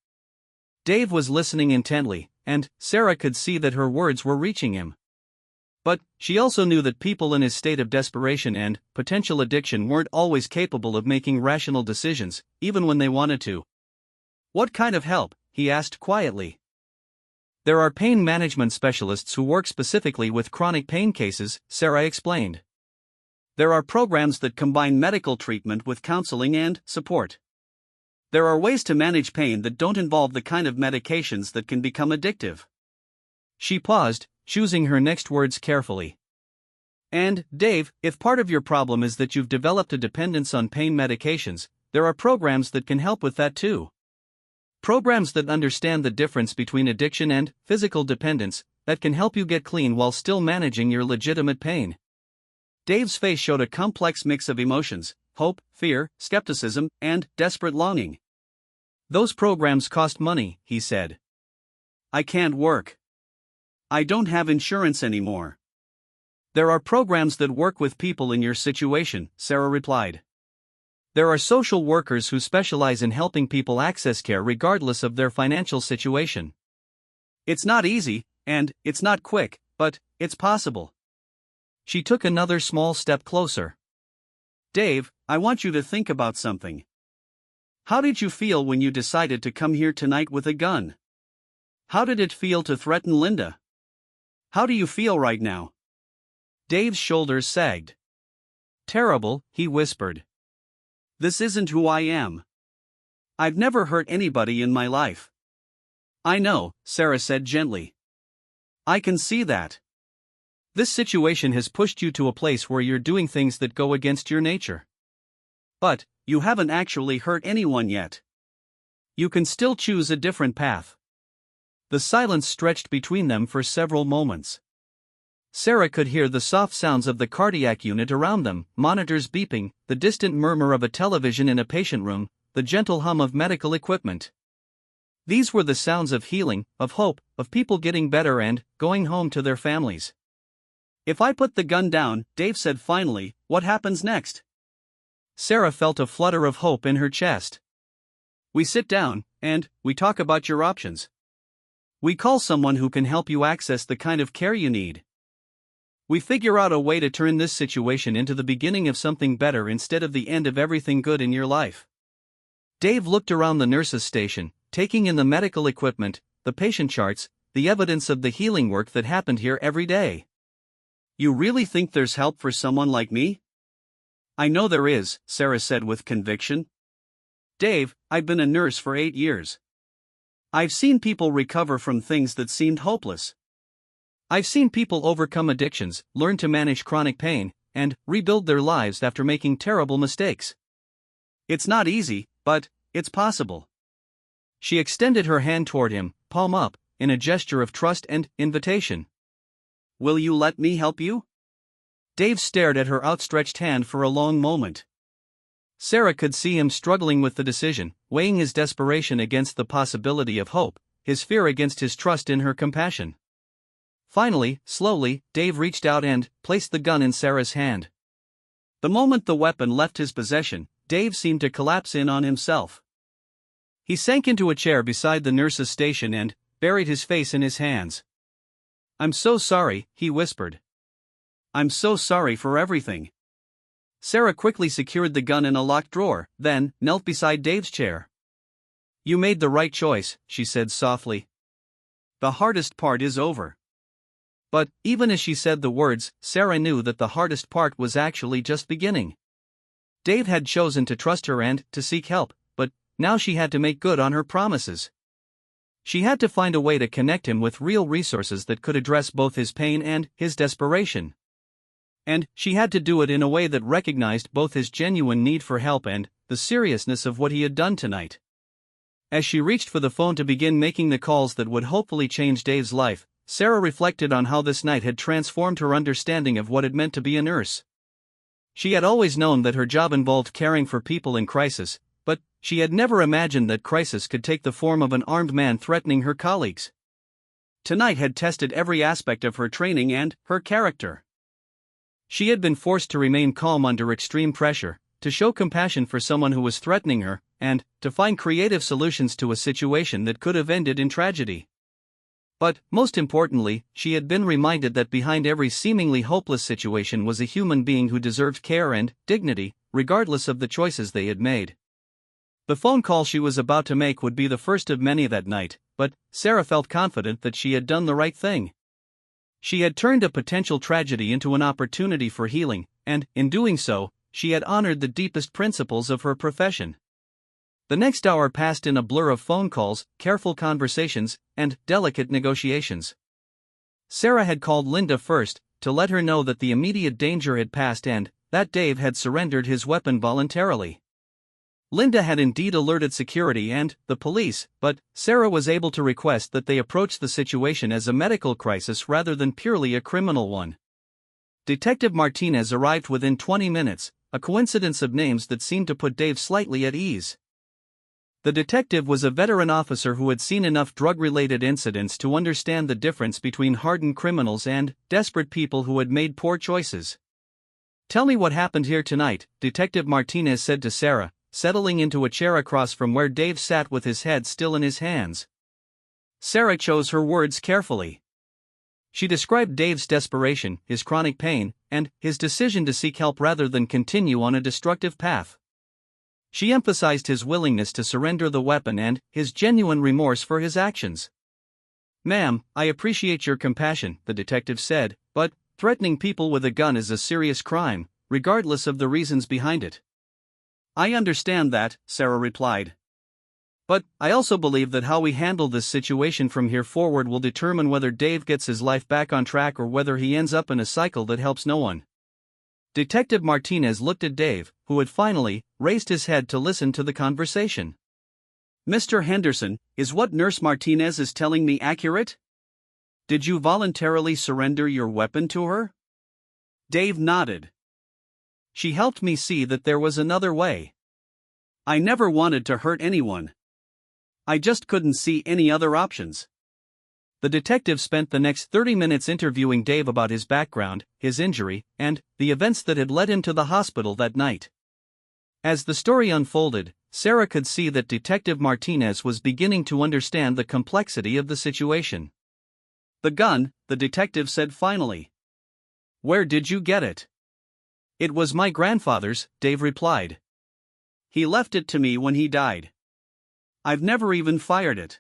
Dave was listening intently, and Sarah could see that her words were reaching him. But she also knew that people in his state of desperation and potential addiction weren't always capable of making rational decisions, even when they wanted to. What kind of help? He asked quietly. There are pain management specialists who work specifically with chronic pain cases, Sarah explained. There are programs that combine medical treatment with counseling and support. There are ways to manage pain that don't involve the kind of medications that can become addictive. She paused, choosing her next words carefully. And, Dave, if part of your problem is that you've developed a dependence on pain medications, there are programs that can help with that too. Programs that understand the difference between addiction and physical dependence, that can help you get clean while still managing your legitimate pain. Dave's face showed a complex mix of emotions: hope, fear, skepticism, and desperate longing. Those programs cost money, he said. I can't work. I don't have insurance anymore. There are programs that work with people in your situation, Sarah replied. There are social workers who specialize in helping people access care regardless of their financial situation. It's not easy, and it's not quick, but it's possible. She took another small step closer. Dave, I want you to think about something. How did you feel when you decided to come here tonight with a gun? How did it feel to threaten Linda? How do you feel right now? Dave's shoulders sagged. Terrible, he whispered. This isn't who I am. I've never hurt anybody in my life. I know, Sarah said gently. I can see that. This situation has pushed you to a place where you're doing things that go against your nature. But you haven't actually hurt anyone yet. You can still choose a different path. The silence stretched between them for several moments. Sarah could hear the soft sounds of the cardiac unit around them, monitors beeping, the distant murmur of a television in a patient room, the gentle hum of medical equipment. These were the sounds of healing, of hope, of people getting better and going home to their families. If I put the gun down, Dave said finally, what happens next? Sarah felt a flutter of hope in her chest. We sit down, and we talk about your options. We call someone who can help you access the kind of care you need. We figure out a way to turn this situation into the beginning of something better instead of the end of everything good in your life. Dave looked around the nurses' station, taking in the medical equipment, the patient charts, the evidence of the healing work that happened here every day. You really think there's help for someone like me? I know there is, Sarah said with conviction. Dave, I've been a nurse for 8 years. I've seen people recover from things that seemed hopeless. I've seen people overcome addictions, learn to manage chronic pain, and rebuild their lives after making terrible mistakes. It's not easy, but it's possible. She extended her hand toward him, palm up, in a gesture of trust and invitation. Will you let me help you? Dave stared at her outstretched hand for a long moment. Sarah could see him struggling with the decision, weighing his desperation against the possibility of hope, his fear against his trust in her compassion. Finally, slowly, Dave reached out and placed the gun in Sarah's hand. The moment the weapon left his possession, Dave seemed to collapse in on himself. He sank into a chair beside the nurse's station and buried his face in his hands. I'm so sorry, he whispered. I'm so sorry for everything. Sarah quickly secured the gun in a locked drawer, then knelt beside Dave's chair. You made the right choice, she said softly. The hardest part is over. But, even as she said the words, Sarah knew that the hardest part was actually just beginning. Dave had chosen to trust her and to seek help, but now she had to make good on her promises. She had to find a way to connect him with real resources that could address both his pain and his desperation. And she had to do it in a way that recognized both his genuine need for help and the seriousness of what he had done tonight. As she reached for the phone to begin making the calls that would hopefully change Dave's life, Sarah reflected on how this night had transformed her understanding of what it meant to be a nurse. She had always known that her job involved caring for people in crisis, but she had never imagined that crisis could take the form of an armed man threatening her colleagues. Tonight had tested every aspect of her training and her character. She had been forced to remain calm under extreme pressure, to show compassion for someone who was threatening her, and to find creative solutions to a situation that could have ended in tragedy. But, most importantly, she had been reminded that behind every seemingly hopeless situation was a human being who deserved care and dignity, regardless of the choices they had made. The phone call she was about to make would be the first of many that night, but Sarah felt confident that she had done the right thing. She had turned a potential tragedy into an opportunity for healing, and, in doing so, she had honored the deepest principles of her profession. The next hour passed in a blur of phone calls, careful conversations, and delicate negotiations. Sarah had called Linda first, to let her know that the immediate danger had passed and that Dave had surrendered his weapon voluntarily. Linda had indeed alerted security and the police, but Sarah was able to request that they approach the situation as a medical crisis rather than purely a criminal one. Detective Martinez arrived within 20 minutes, a coincidence of names that seemed to put Dave slightly at ease. The detective was a veteran officer who had seen enough drug-related incidents to understand the difference between hardened criminals and desperate people who had made poor choices. Tell me what happened here tonight, Detective Martinez said to Sarah, settling into a chair across from where Dave sat with his head still in his hands. Sarah chose her words carefully. She described Dave's desperation, his chronic pain, and his decision to seek help rather than continue on a destructive path. She emphasized his willingness to surrender the weapon and his genuine remorse for his actions. Ma'am, I appreciate your compassion, the detective said, but threatening people with a gun is a serious crime, regardless of the reasons behind it. I understand that, Sarah replied. But I also believe that how we handle this situation from here forward will determine whether Dave gets his life back on track or whether he ends up in a cycle that helps no one. Detective Martinez looked at Dave, who had finally raised his head to listen to the conversation. Mr. Henderson, is what Nurse Martinez is telling me accurate? Did you voluntarily surrender your weapon to her? Dave nodded. She helped me see that there was another way. I never wanted to hurt anyone. I just couldn't see any other options. The detective spent the next 30 minutes interviewing Dave about his background, his injury, and the events that had led him to the hospital that night. As the story unfolded, Sarah could see that Detective Martinez was beginning to understand the complexity of the situation. The gun, the detective said finally. Where did you get it? It was my grandfather's, Dave replied. He left it to me when he died. I've never even fired it.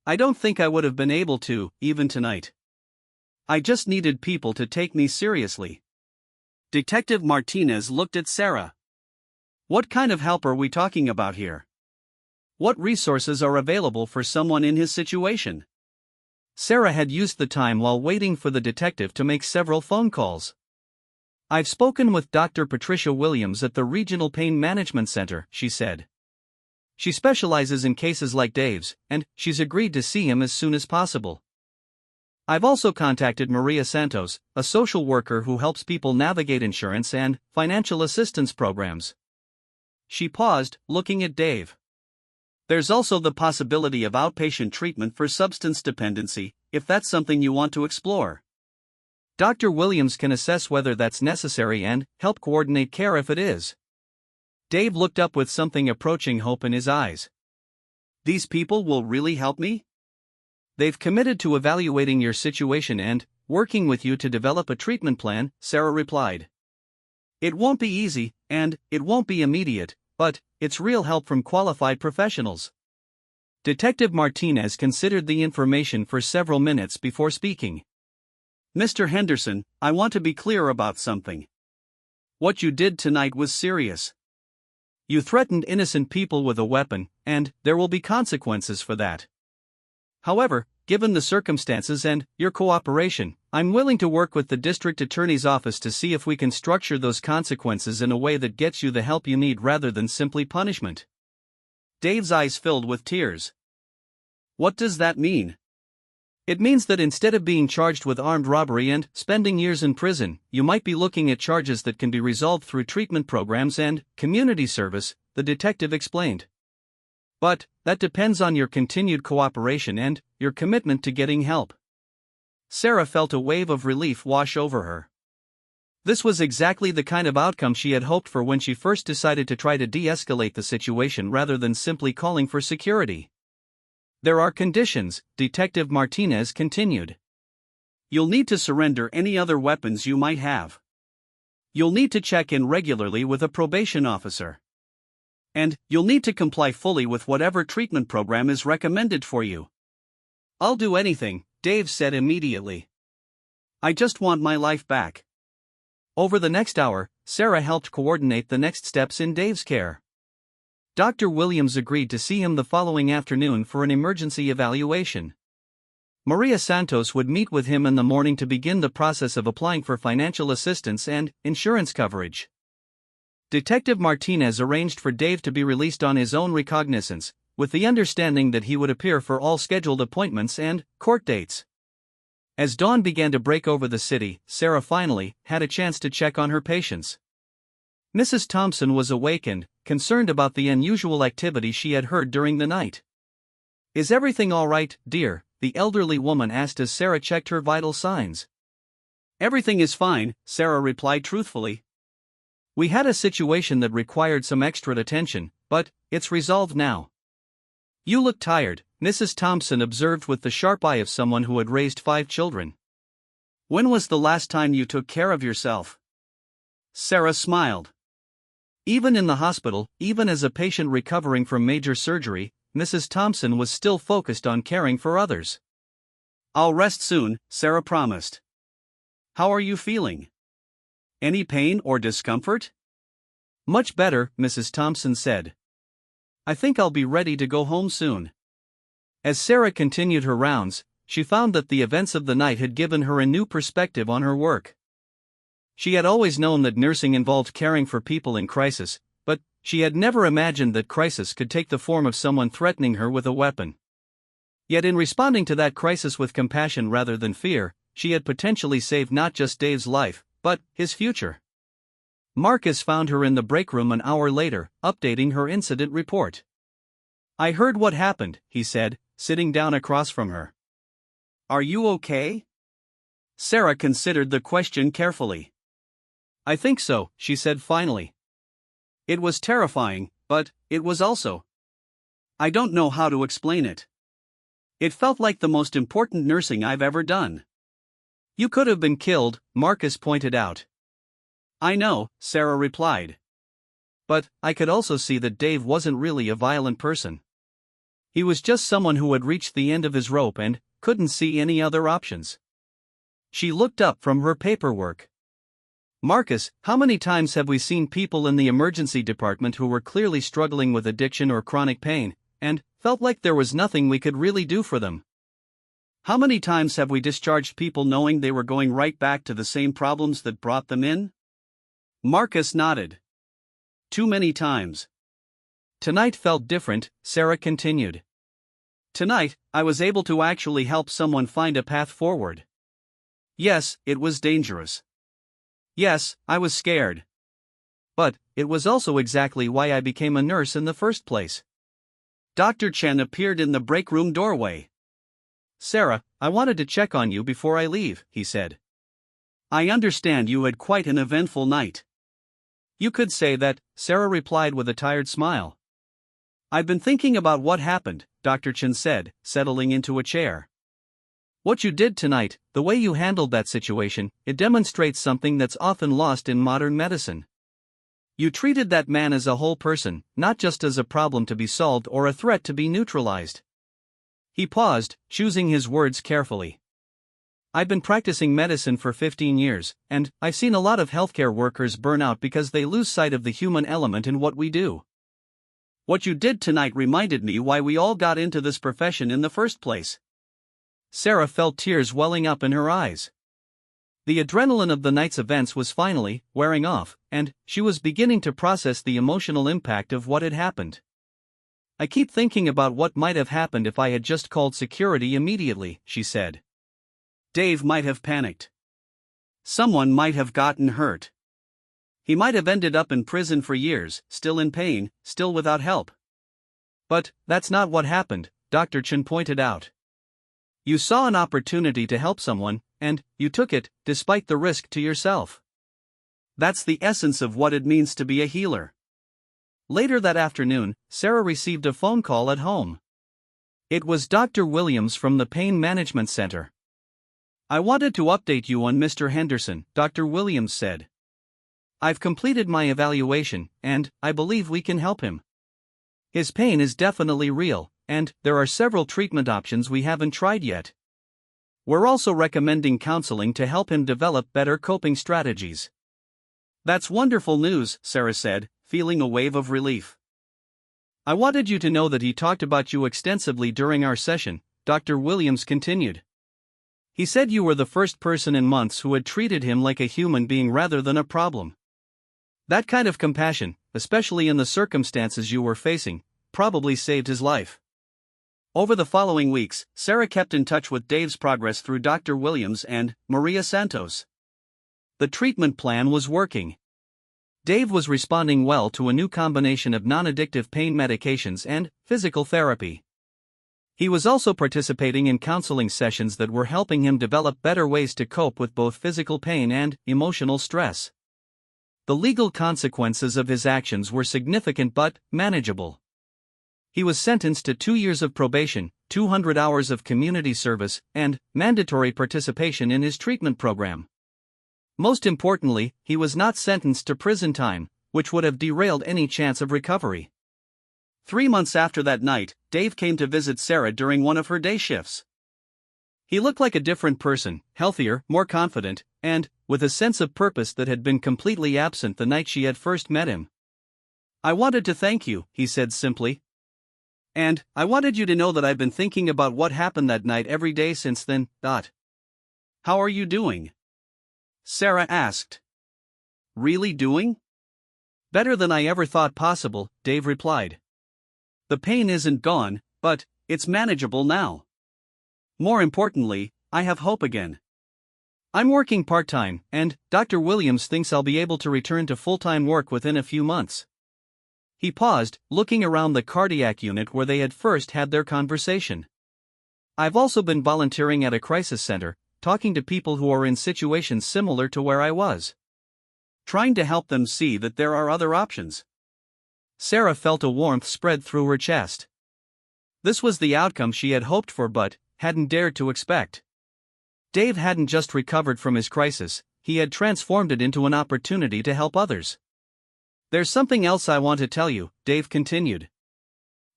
I don't think I would have been able to, even tonight. I just needed people to take me seriously. Detective Martinez looked at Sarah. What kind of help are we talking about here? What resources are available for someone in his situation? Sarah had used the time while waiting for the detective to make several phone calls. I've spoken with Dr. Patricia Williams at the Regional Pain Management Center, she said. She specializes in cases like Dave's, and she's agreed to see him as soon as possible. I've also contacted Maria Santos, a social worker who helps people navigate insurance and financial assistance programs. She paused, looking at Dave. There's also the possibility of outpatient treatment for substance dependency, if that's something you want to explore. Dr. Williams can assess whether that's necessary and help coordinate care if it is. Dave looked up with something approaching hope in his eyes. These people will really help me? They've committed to evaluating your situation and working with you to develop a treatment plan, Sarah replied. It won't be easy, and it won't be immediate, but it's real help from qualified professionals. Detective Martinez considered the information for several minutes before speaking. Mr. Henderson, I want to be clear about something. What you did tonight was serious. You threatened innocent people with a weapon, and there will be consequences for that. However, given the circumstances and your cooperation, I'm willing to work with the district attorney's office to see if we can structure those consequences in a way that gets you the help you need rather than simply punishment. Dave's eyes filled with tears. What does that mean? It means that instead of being charged with armed robbery and spending years in prison, you might be looking at charges that can be resolved through treatment programs and community service, the detective explained. But that depends on your continued cooperation and your commitment to getting help. Sarah felt a wave of relief wash over her. This was exactly the kind of outcome she had hoped for when she first decided to try to de-escalate the situation rather than simply calling for security. There are conditions, Detective Martinez continued. You'll need to surrender any other weapons you might have. You'll need to check in regularly with a probation officer. And you'll need to comply fully with whatever treatment program is recommended for you. I'll do anything, Dave said immediately. I just want my life back. Over the next hour, Sarah helped coordinate the next steps in Dave's care. Dr. Williams agreed to see him the following afternoon for an emergency evaluation. Maria Santos would meet with him in the morning to begin the process of applying for financial assistance and insurance coverage. Detective Martinez arranged for Dave to be released on his own recognizance, with the understanding that he would appear for all scheduled appointments and court dates. As dawn began to break over the city, Sarah finally had a chance to check on her patients. Mrs. Thompson was awakened, concerned about the unusual activity she had heard during the night. Is everything all right, dear? The elderly woman asked as Sarah checked her vital signs. Everything is fine, Sarah replied truthfully. We had a situation that required some extra attention, but it's resolved now. You look tired, Mrs. Thompson observed with the sharp eye of someone who had raised 5 children. When was the last time you took care of yourself? Sarah smiled. Even in the hospital, even as a patient recovering from major surgery, Mrs. Thompson was still focused on caring for others. I'll rest soon, Sarah promised. How are you feeling? Any pain or discomfort? Much better, Mrs. Thompson said. I think I'll be ready to go home soon. As Sarah continued her rounds, she found that the events of the night had given her a new perspective on her work. She had always known that nursing involved caring for people in crisis, but she had never imagined that crisis could take the form of someone threatening her with a weapon. Yet in responding to that crisis with compassion rather than fear, she had potentially saved not just Dave's life, but his future. Marcus found her in the break room an hour later, updating her incident report. I heard what happened, he said, sitting down across from her. Are you okay? Sarah considered the question carefully. I think so, she said finally. It was terrifying, but it was also. I don't know how to explain it. It felt like the most important nursing I've ever done. You could have been killed, Marcus pointed out. I know, Sarah replied. But I could also see that Dave wasn't really a violent person. He was just someone who had reached the end of his rope and couldn't see any other options. She looked up from her paperwork. Marcus, how many times have we seen people in the emergency department who were clearly struggling with addiction or chronic pain, and felt like there was nothing we could really do for them? How many times have we discharged people knowing they were going right back to the same problems that brought them in? Marcus nodded. Too many times. Tonight felt different, Sarah continued. Tonight, I was able to actually help someone find a path forward. Yes, it was dangerous. Yes, I was scared. But it was also exactly why I became a nurse in the first place. Dr. Chen appeared in the break room doorway. Sarah, I wanted to check on you before I leave, he said. I understand you had quite an eventful night. You could say that, Sarah replied with a tired smile. I've been thinking about what happened, Dr. Chen said, settling into a chair. What you did tonight, the way you handled that situation, it demonstrates something that's often lost in modern medicine. You treated that man as a whole person, not just as a problem to be solved or a threat to be neutralized. He paused, choosing his words carefully. I've been practicing medicine for 15 years, and I've seen a lot of healthcare workers burn out because they lose sight of the human element in what we do. What you did tonight reminded me why we all got into this profession in the first place. Sarah felt tears welling up in her eyes. The adrenaline of the night's events was finally wearing off, and she was beginning to process the emotional impact of what had happened. I keep thinking about what might have happened if I had just called security immediately, she said. Dave might have panicked. Someone might have gotten hurt. He might have ended up in prison for years, still in pain, still without help. But that's not what happened, Dr. Chen pointed out. You saw an opportunity to help someone, and you took it, despite the risk to yourself. That's the essence of what it means to be a healer. Later that afternoon, Sarah received a phone call at home. It was Dr. Williams from the Pain Management Center. I wanted to update you on Mr. Henderson, Dr. Williams said. I've completed my evaluation, and I believe we can help him. His pain is definitely real, and there are several treatment options we haven't tried yet. We're also recommending counseling to help him develop better coping strategies. That's wonderful news, Sarah said, feeling a wave of relief. I wanted you to know that he talked about you extensively during our session, Dr. Williams continued. He said you were the first person in months who had treated him like a human being rather than a problem. That kind of compassion, especially in the circumstances you were facing, probably saved his life. Over the following weeks, Sarah kept in touch with Dave's progress through Dr. Williams and Maria Santos. The treatment plan was working. Dave was responding well to a new combination of non-addictive pain medications and physical therapy. He was also participating in counseling sessions that were helping him develop better ways to cope with both physical pain and emotional stress. The legal consequences of his actions were significant but manageable. He was sentenced to 2 years of probation, 200 hours of community service, and mandatory participation in his treatment program. Most importantly, he was not sentenced to prison time, which would have derailed any chance of recovery. 3 months after that night, Dave came to visit Sarah during one of her day shifts. He looked like a different person, healthier, more confident, and with a sense of purpose that had been completely absent the night she had first met him. I wanted to thank you, he said simply. And I wanted you to know that I've been thinking about what happened that night every day since then. How are you doing? Sarah asked. Really doing? Better than I ever thought possible, Dave replied. The pain isn't gone, but it's manageable now. More importantly, I have hope again. I'm working part-time, and Dr. Williams thinks I'll be able to return to full-time work within a few months. He paused, looking around the cardiac unit where they had first had their conversation. I've also been volunteering at a crisis center, talking to people who are in situations similar to where I was. Trying to help them see that there are other options. Sarah felt a warmth spread through her chest. This was the outcome she had hoped for but hadn't dared to expect. Dave hadn't just recovered from his crisis, he had transformed it into an opportunity to help others. There's something else I want to tell you, Dave continued.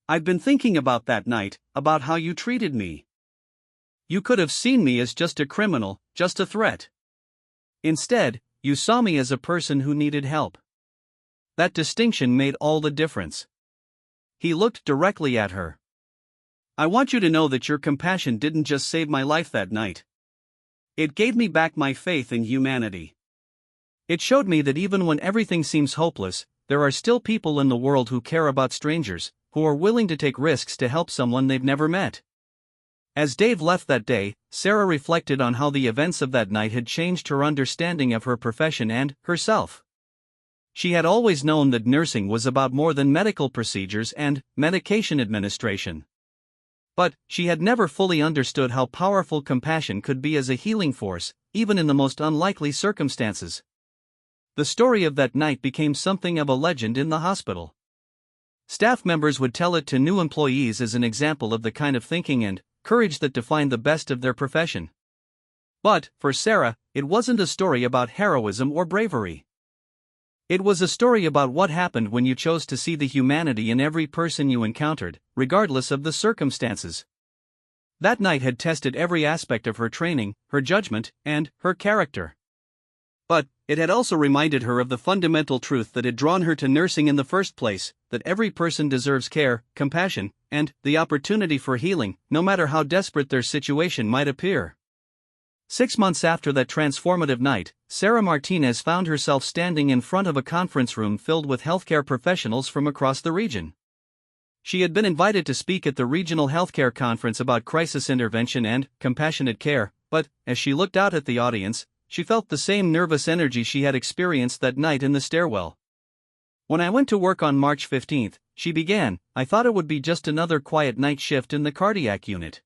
I've been thinking about that night, about how you treated me. You could have seen me as just a criminal, just a threat. Instead, you saw me as a person who needed help. That distinction made all the difference. He looked directly at her. I want you to know that your compassion didn't just save my life that night. It gave me back my faith in humanity. It showed me that even when everything seems hopeless, there are still people in the world who care about strangers, who are willing to take risks to help someone they've never met. As Dave left that day, Sarah reflected on how the events of that night had changed her understanding of her profession and herself. She had always known that nursing was about more than medical procedures and medication administration. But she had never fully understood how powerful compassion could be as a healing force, even in the most unlikely circumstances. The story of that night became something of a legend in the hospital. Staff members would tell it to new employees as an example of the kind of thinking and courage that defined the best of their profession. But, for Sarah, it wasn't a story about heroism or bravery. It was a story about what happened when you chose to see the humanity in every person you encountered, regardless of the circumstances. That night had tested every aspect of her training, her judgment, and her character. But it had also reminded her of the fundamental truth that had drawn her to nursing in the first place, that every person deserves care, compassion, and the opportunity for healing, no matter how desperate their situation might appear. 6 months after that transformative night, Sarah Martinez found herself standing in front of a conference room filled with healthcare professionals from across the region. She had been invited to speak at the regional healthcare conference about crisis intervention and compassionate care, but, as she looked out at the audience, she felt the same nervous energy she had experienced that night in the stairwell. When I went to work on March 15th, she began, I thought it would be just another quiet night shift in the cardiac unit.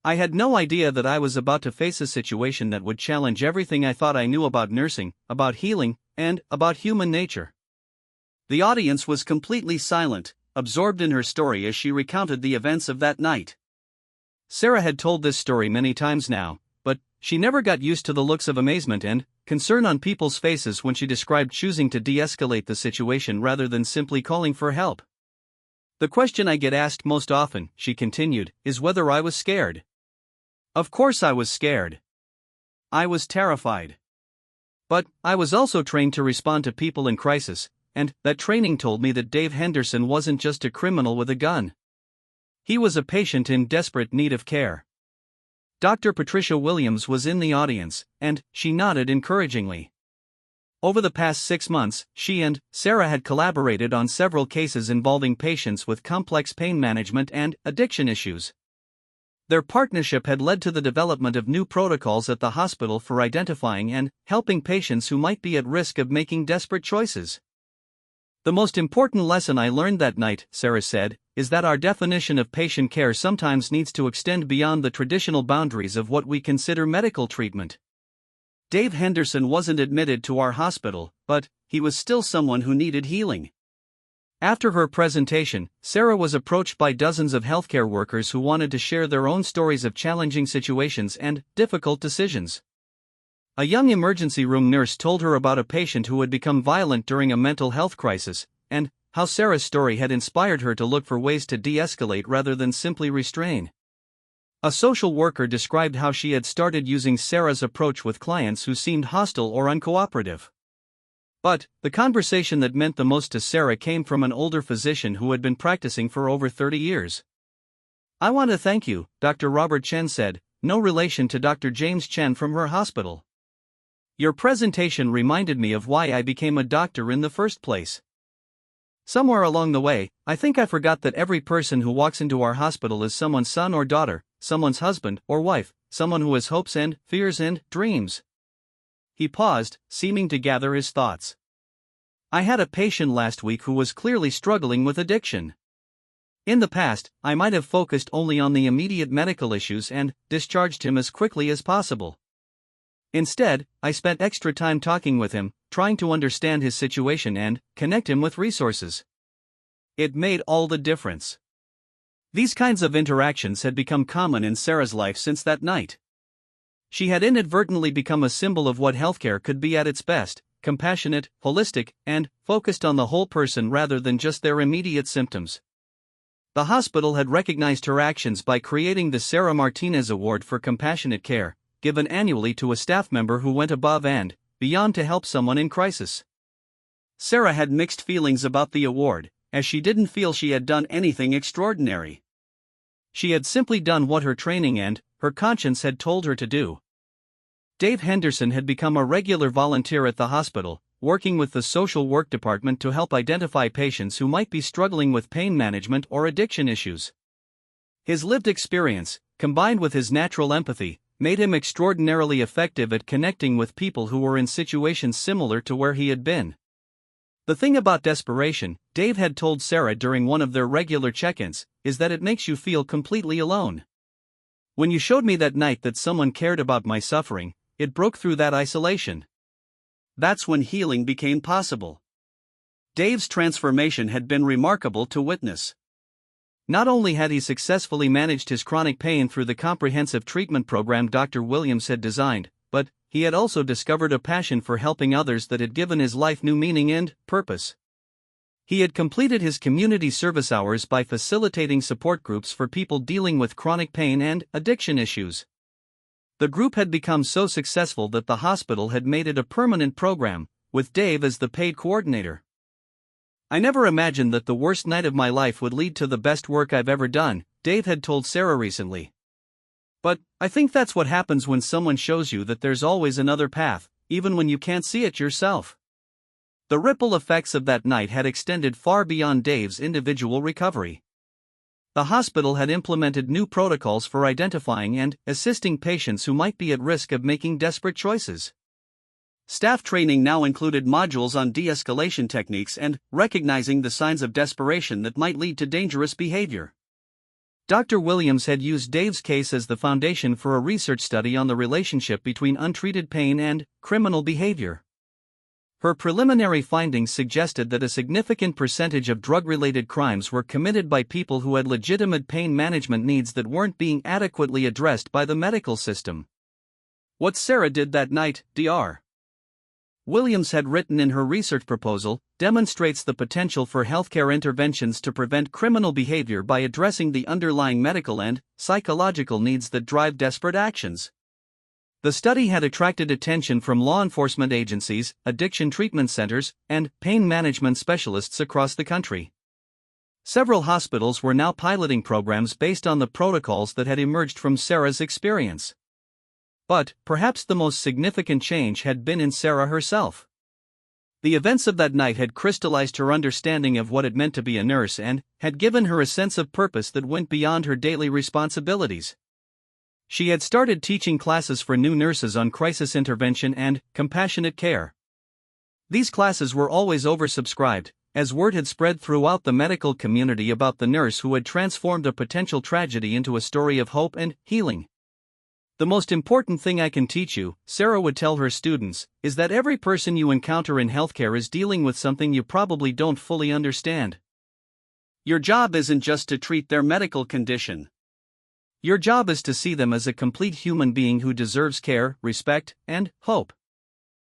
I had no idea that I was about to face a situation that would challenge everything I thought I knew about nursing, about healing, and about human nature. The audience was completely silent, absorbed in her story as she recounted the events of that night. Sarah had told this story many times now, but she never got used to the looks of amazement and concern on people's faces when she described choosing to de-escalate the situation rather than simply calling for help. The question I get asked most often, she continued, is whether I was scared. Of course I was scared. I was terrified. But I was also trained to respond to people in crisis, and that training told me that Dave Henderson wasn't just a criminal with a gun. He was a patient in desperate need of care. Dr. Patricia Williams was in the audience, and she nodded encouragingly. Over the past 6 months, she and Sarah had collaborated on several cases involving patients with complex pain management and addiction issues. Their partnership had led to the development of new protocols at the hospital for identifying and helping patients who might be at risk of making desperate choices. The most important lesson I learned that night, Sarah said, is that our definition of patient care sometimes needs to extend beyond the traditional boundaries of what we consider medical treatment. Dave Henderson wasn't admitted to our hospital, but he was still someone who needed healing. After her presentation, Sarah was approached by dozens of healthcare workers who wanted to share their own stories of challenging situations and difficult decisions. A young emergency room nurse told her about a patient who had become violent during a mental health crisis, and how Sarah's story had inspired her to look for ways to de-escalate rather than simply restrain. A social worker described how she had started using Sarah's approach with clients who seemed hostile or uncooperative. But the conversation that meant the most to Sarah came from an older physician who had been practicing for over 30 years. I want to thank you, Dr. Robert Chen said, no relation to Dr. James Chen from her hospital. Your presentation reminded me of why I became a doctor in the first place. Somewhere along the way, I think I forgot that every person who walks into our hospital is someone's son or daughter, someone's husband or wife, someone who has hopes and fears and dreams. He paused, seeming to gather his thoughts. I had a patient last week who was clearly struggling with addiction. In the past, I might have focused only on the immediate medical issues and discharged him as quickly as possible. Instead, I spent extra time talking with him, trying to understand his situation and connect him with resources. It made all the difference. These kinds of interactions had become common in Sarah's life since that night. She had inadvertently become a symbol of what healthcare could be at its best, compassionate, holistic, and focused on the whole person rather than just their immediate symptoms. The hospital had recognized her actions by creating the Sarah Martinez Award for Compassionate Care, given annually to a staff member who went above and beyond to help someone in crisis. Sarah had mixed feelings about the award, as she didn't feel she had done anything extraordinary. She had simply done what her training and her conscience had told her to do. Dave Henderson had become a regular volunteer at the hospital, working with the social work department to help identify patients who might be struggling with pain management or addiction issues. His lived experience, combined with his natural empathy, made him extraordinarily effective at connecting with people who were in situations similar to where he had been. The thing about desperation, Dave had told Sarah during one of their regular check-ins, is that it makes you feel completely alone. When you showed me that night that someone cared about my suffering, it broke through that isolation. That's when healing became possible. Dave's transformation had been remarkable to witness. Not only had he successfully managed his chronic pain through the comprehensive treatment program Dr. Williams had designed, but he had also discovered a passion for helping others that had given his life new meaning and purpose. He had completed his community service hours by facilitating support groups for people dealing with chronic pain and addiction issues. The group had become so successful that the hospital had made it a permanent program, with Dave as the paid coordinator. I never imagined that the worst night of my life would lead to the best work I've ever done, Dave had told Sarah recently. But I think that's what happens when someone shows you that there's always another path, even when you can't see it yourself. The ripple effects of that night had extended far beyond Dave's individual recovery. The hospital had implemented new protocols for identifying and assisting patients who might be at risk of making desperate choices. Staff training now included modules on de-escalation techniques and recognizing the signs of desperation that might lead to dangerous behavior. Dr. Williams had used Dave's case as the foundation for a research study on the relationship between untreated pain and criminal behavior. Her preliminary findings suggested that a significant percentage of drug-related crimes were committed by people who had legitimate pain management needs that weren't being adequately addressed by the medical system. What Sarah did that night, Dr. Williams had written in her research proposal, demonstrates the potential for healthcare interventions to prevent criminal behavior by addressing the underlying medical and psychological needs that drive desperate actions. The study had attracted attention from law enforcement agencies, addiction treatment centers, and pain management specialists across the country. Several hospitals were now piloting programs based on the protocols that had emerged from Sarah's experience. But perhaps the most significant change had been in Sarah herself. The events of that night had crystallized her understanding of what it meant to be a nurse and had given her a sense of purpose that went beyond her daily responsibilities. She had started teaching classes for new nurses on crisis intervention and compassionate care. These classes were always oversubscribed, as word had spread throughout the medical community about the nurse who had transformed a potential tragedy into a story of hope and healing. The most important thing I can teach you, Sarah would tell her students, is that every person you encounter in healthcare is dealing with something you probably don't fully understand. Your job isn't just to treat their medical condition. Your job is to see them as a complete human being who deserves care, respect, and hope.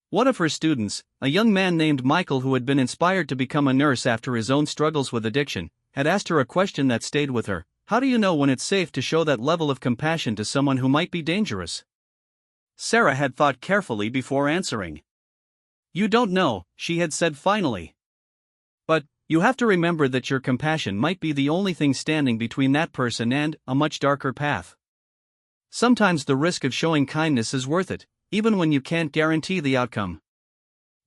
One of her students, a young man named Michael who had been inspired to become a nurse after his own struggles with addiction, had asked her a question that stayed with her: how do you know when it's safe to show that level of compassion to someone who might be dangerous? Sarah had thought carefully before answering. You don't know, she had said finally. But you have to remember that your compassion might be the only thing standing between that person and a much darker path. Sometimes the risk of showing kindness is worth it, even when you can't guarantee the outcome.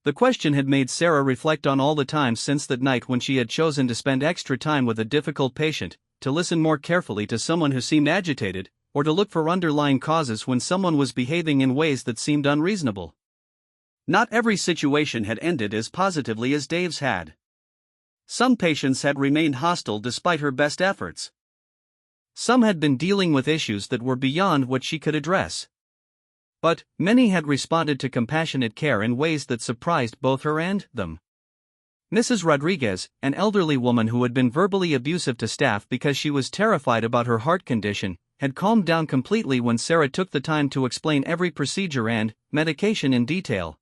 The question had made Sarah reflect on all the times since that night when she had chosen to spend extra time with a difficult patient, to listen more carefully to someone who seemed agitated, or to look for underlying causes when someone was behaving in ways that seemed unreasonable. Not every situation had ended as positively as Dave's had. Some patients had remained hostile despite her best efforts. Some had been dealing with issues that were beyond what she could address. But many had responded to compassionate care in ways that surprised both her and them. Mrs. Rodriguez, an elderly woman who had been verbally abusive to staff because she was terrified about her heart condition, had calmed down completely when Sarah took the time to explain every procedure and medication in detail.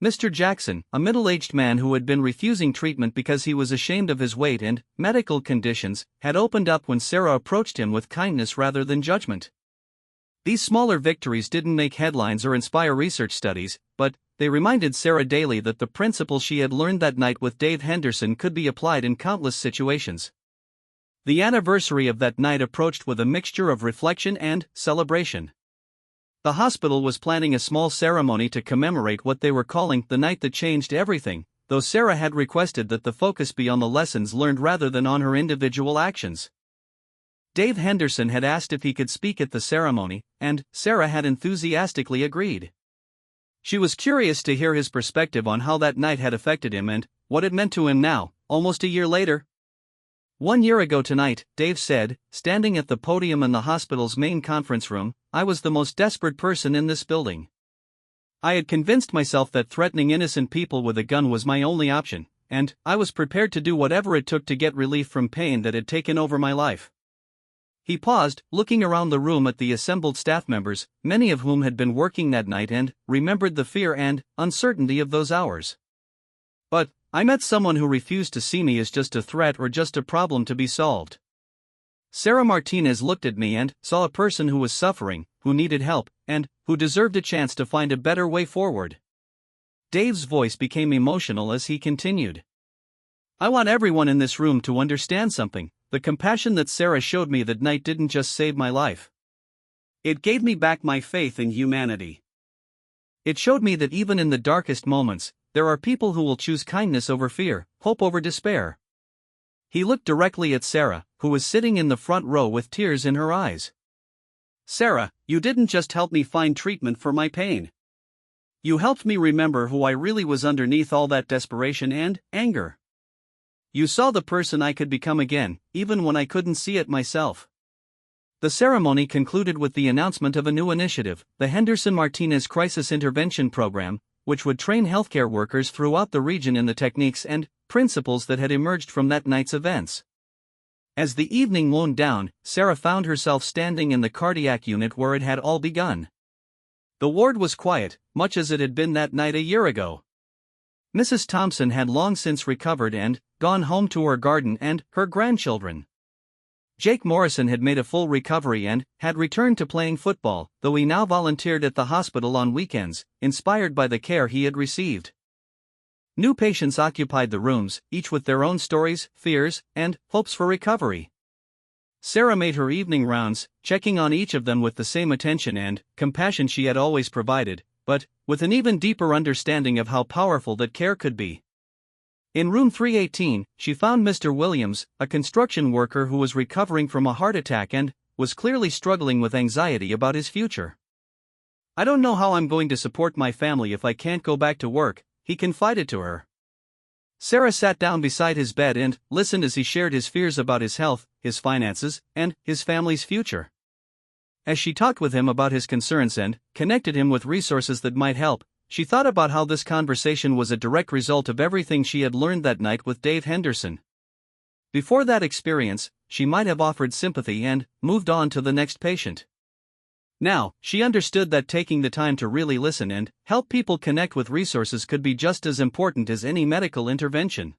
Mr. Jackson, a middle-aged man who had been refusing treatment because he was ashamed of his weight and medical conditions, had opened up when Sarah approached him with kindness rather than judgment. These smaller victories didn't make headlines or inspire research studies, but they reminded Sarah daily that the principles she had learned that night with Dave Henderson could be applied in countless situations. The anniversary of that night approached with a mixture of reflection and celebration. The hospital was planning a small ceremony to commemorate what they were calling the night that changed everything, though Sarah had requested that the focus be on the lessons learned rather than on her individual actions. Dave Henderson had asked if he could speak at the ceremony, and Sarah had enthusiastically agreed. She was curious to hear his perspective on how that night had affected him and what it meant to him now, almost a year later. 1 year ago tonight, Dave said, standing at the podium in the hospital's main conference room, I was the most desperate person in this building. I had convinced myself that threatening innocent people with a gun was my only option, and I was prepared to do whatever it took to get relief from pain that had taken over my life. He paused, looking around the room at the assembled staff members, many of whom had been working that night, and remembered the fear and uncertainty of those hours. But I met someone who refused to see me as just a threat or just a problem to be solved. Sarah Martinez looked at me and saw a person who was suffering, who needed help, and who deserved a chance to find a better way forward. Dave's voice became emotional as he continued. I want everyone in this room to understand something. The compassion that Sarah showed me that night didn't just save my life. It gave me back my faith in humanity. It showed me that even in the darkest moments, there are people who will choose kindness over fear, hope over despair. He looked directly at Sarah, who was sitting in the front row with tears in her eyes. Sarah, you didn't just help me find treatment for my pain. You helped me remember who I really was underneath all that desperation and anger. You saw the person I could become again, even when I couldn't see it myself. The ceremony concluded with the announcement of a new initiative, the Henderson-Martinez Crisis Intervention Program, which would train healthcare workers throughout the region in the techniques and principles that had emerged from that night's events. As the evening wound down, Sarah found herself standing in the cardiac unit where it had all begun. The ward was quiet, much as it had been that night a year ago. Mrs. Thompson had long since recovered and gone home to her garden and her grandchildren. Jake Morrison had made a full recovery and had returned to playing football, though he now volunteered at the hospital on weekends, inspired by the care he had received. New patients occupied the rooms, each with their own stories, fears, and hopes for recovery. Sarah made her evening rounds, checking on each of them with the same attention and compassion she had always provided, but with an even deeper understanding of how powerful that care could be. In room 318, she found Mr. Williams, a construction worker who was recovering from a heart attack and was clearly struggling with anxiety about his future. I don't know how I'm going to support my family if I can't go back to work, he confided to her. Sarah sat down beside his bed and listened as he shared his fears about his health, his finances, and his family's future. As she talked with him about his concerns and connected him with resources that might help, she thought about how this conversation was a direct result of everything she had learned that night with Dave Henderson. Before that experience, she might have offered sympathy and moved on to the next patient. Now, she understood that taking the time to really listen and help people connect with resources could be just as important as any medical intervention.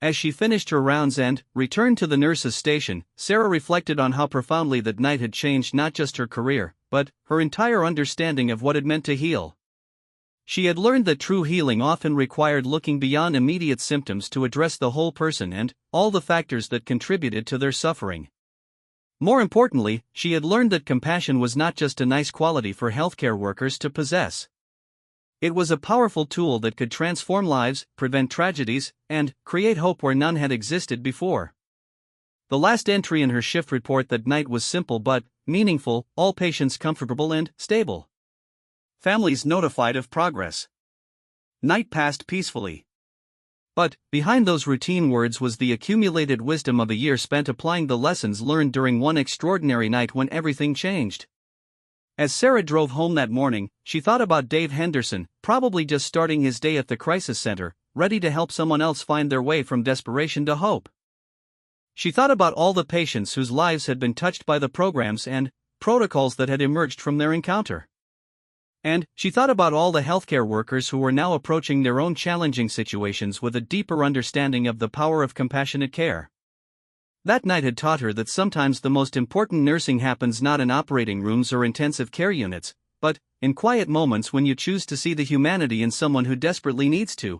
As she finished her rounds and returned to the nurse's station, Sarah reflected on how profoundly that night had changed not just her career, but her entire understanding of what it meant to heal. She had learned that true healing often required looking beyond immediate symptoms to address the whole person and all the factors that contributed to their suffering. More importantly, she had learned that compassion was not just a nice quality for healthcare workers to possess. It was a powerful tool that could transform lives, prevent tragedies, and create hope where none had existed before. The last entry in her shift report that night was simple but meaningful, all patients comfortable and stable. Families notified of progress. Night passed peacefully. But behind those routine words was the accumulated wisdom of a year spent applying the lessons learned during one extraordinary night when everything changed. As Sarah drove home that morning, she thought about Dave Henderson, probably just starting his day at the crisis center, ready to help someone else find their way from desperation to hope. She thought about all the patients whose lives had been touched by the programs and protocols that had emerged from their encounter. And she thought about all the healthcare workers who were now approaching their own challenging situations with a deeper understanding of the power of compassionate care. That night had taught her that sometimes the most important nursing happens not in operating rooms or intensive care units, but in quiet moments when you choose to see the humanity in someone who desperately needs to.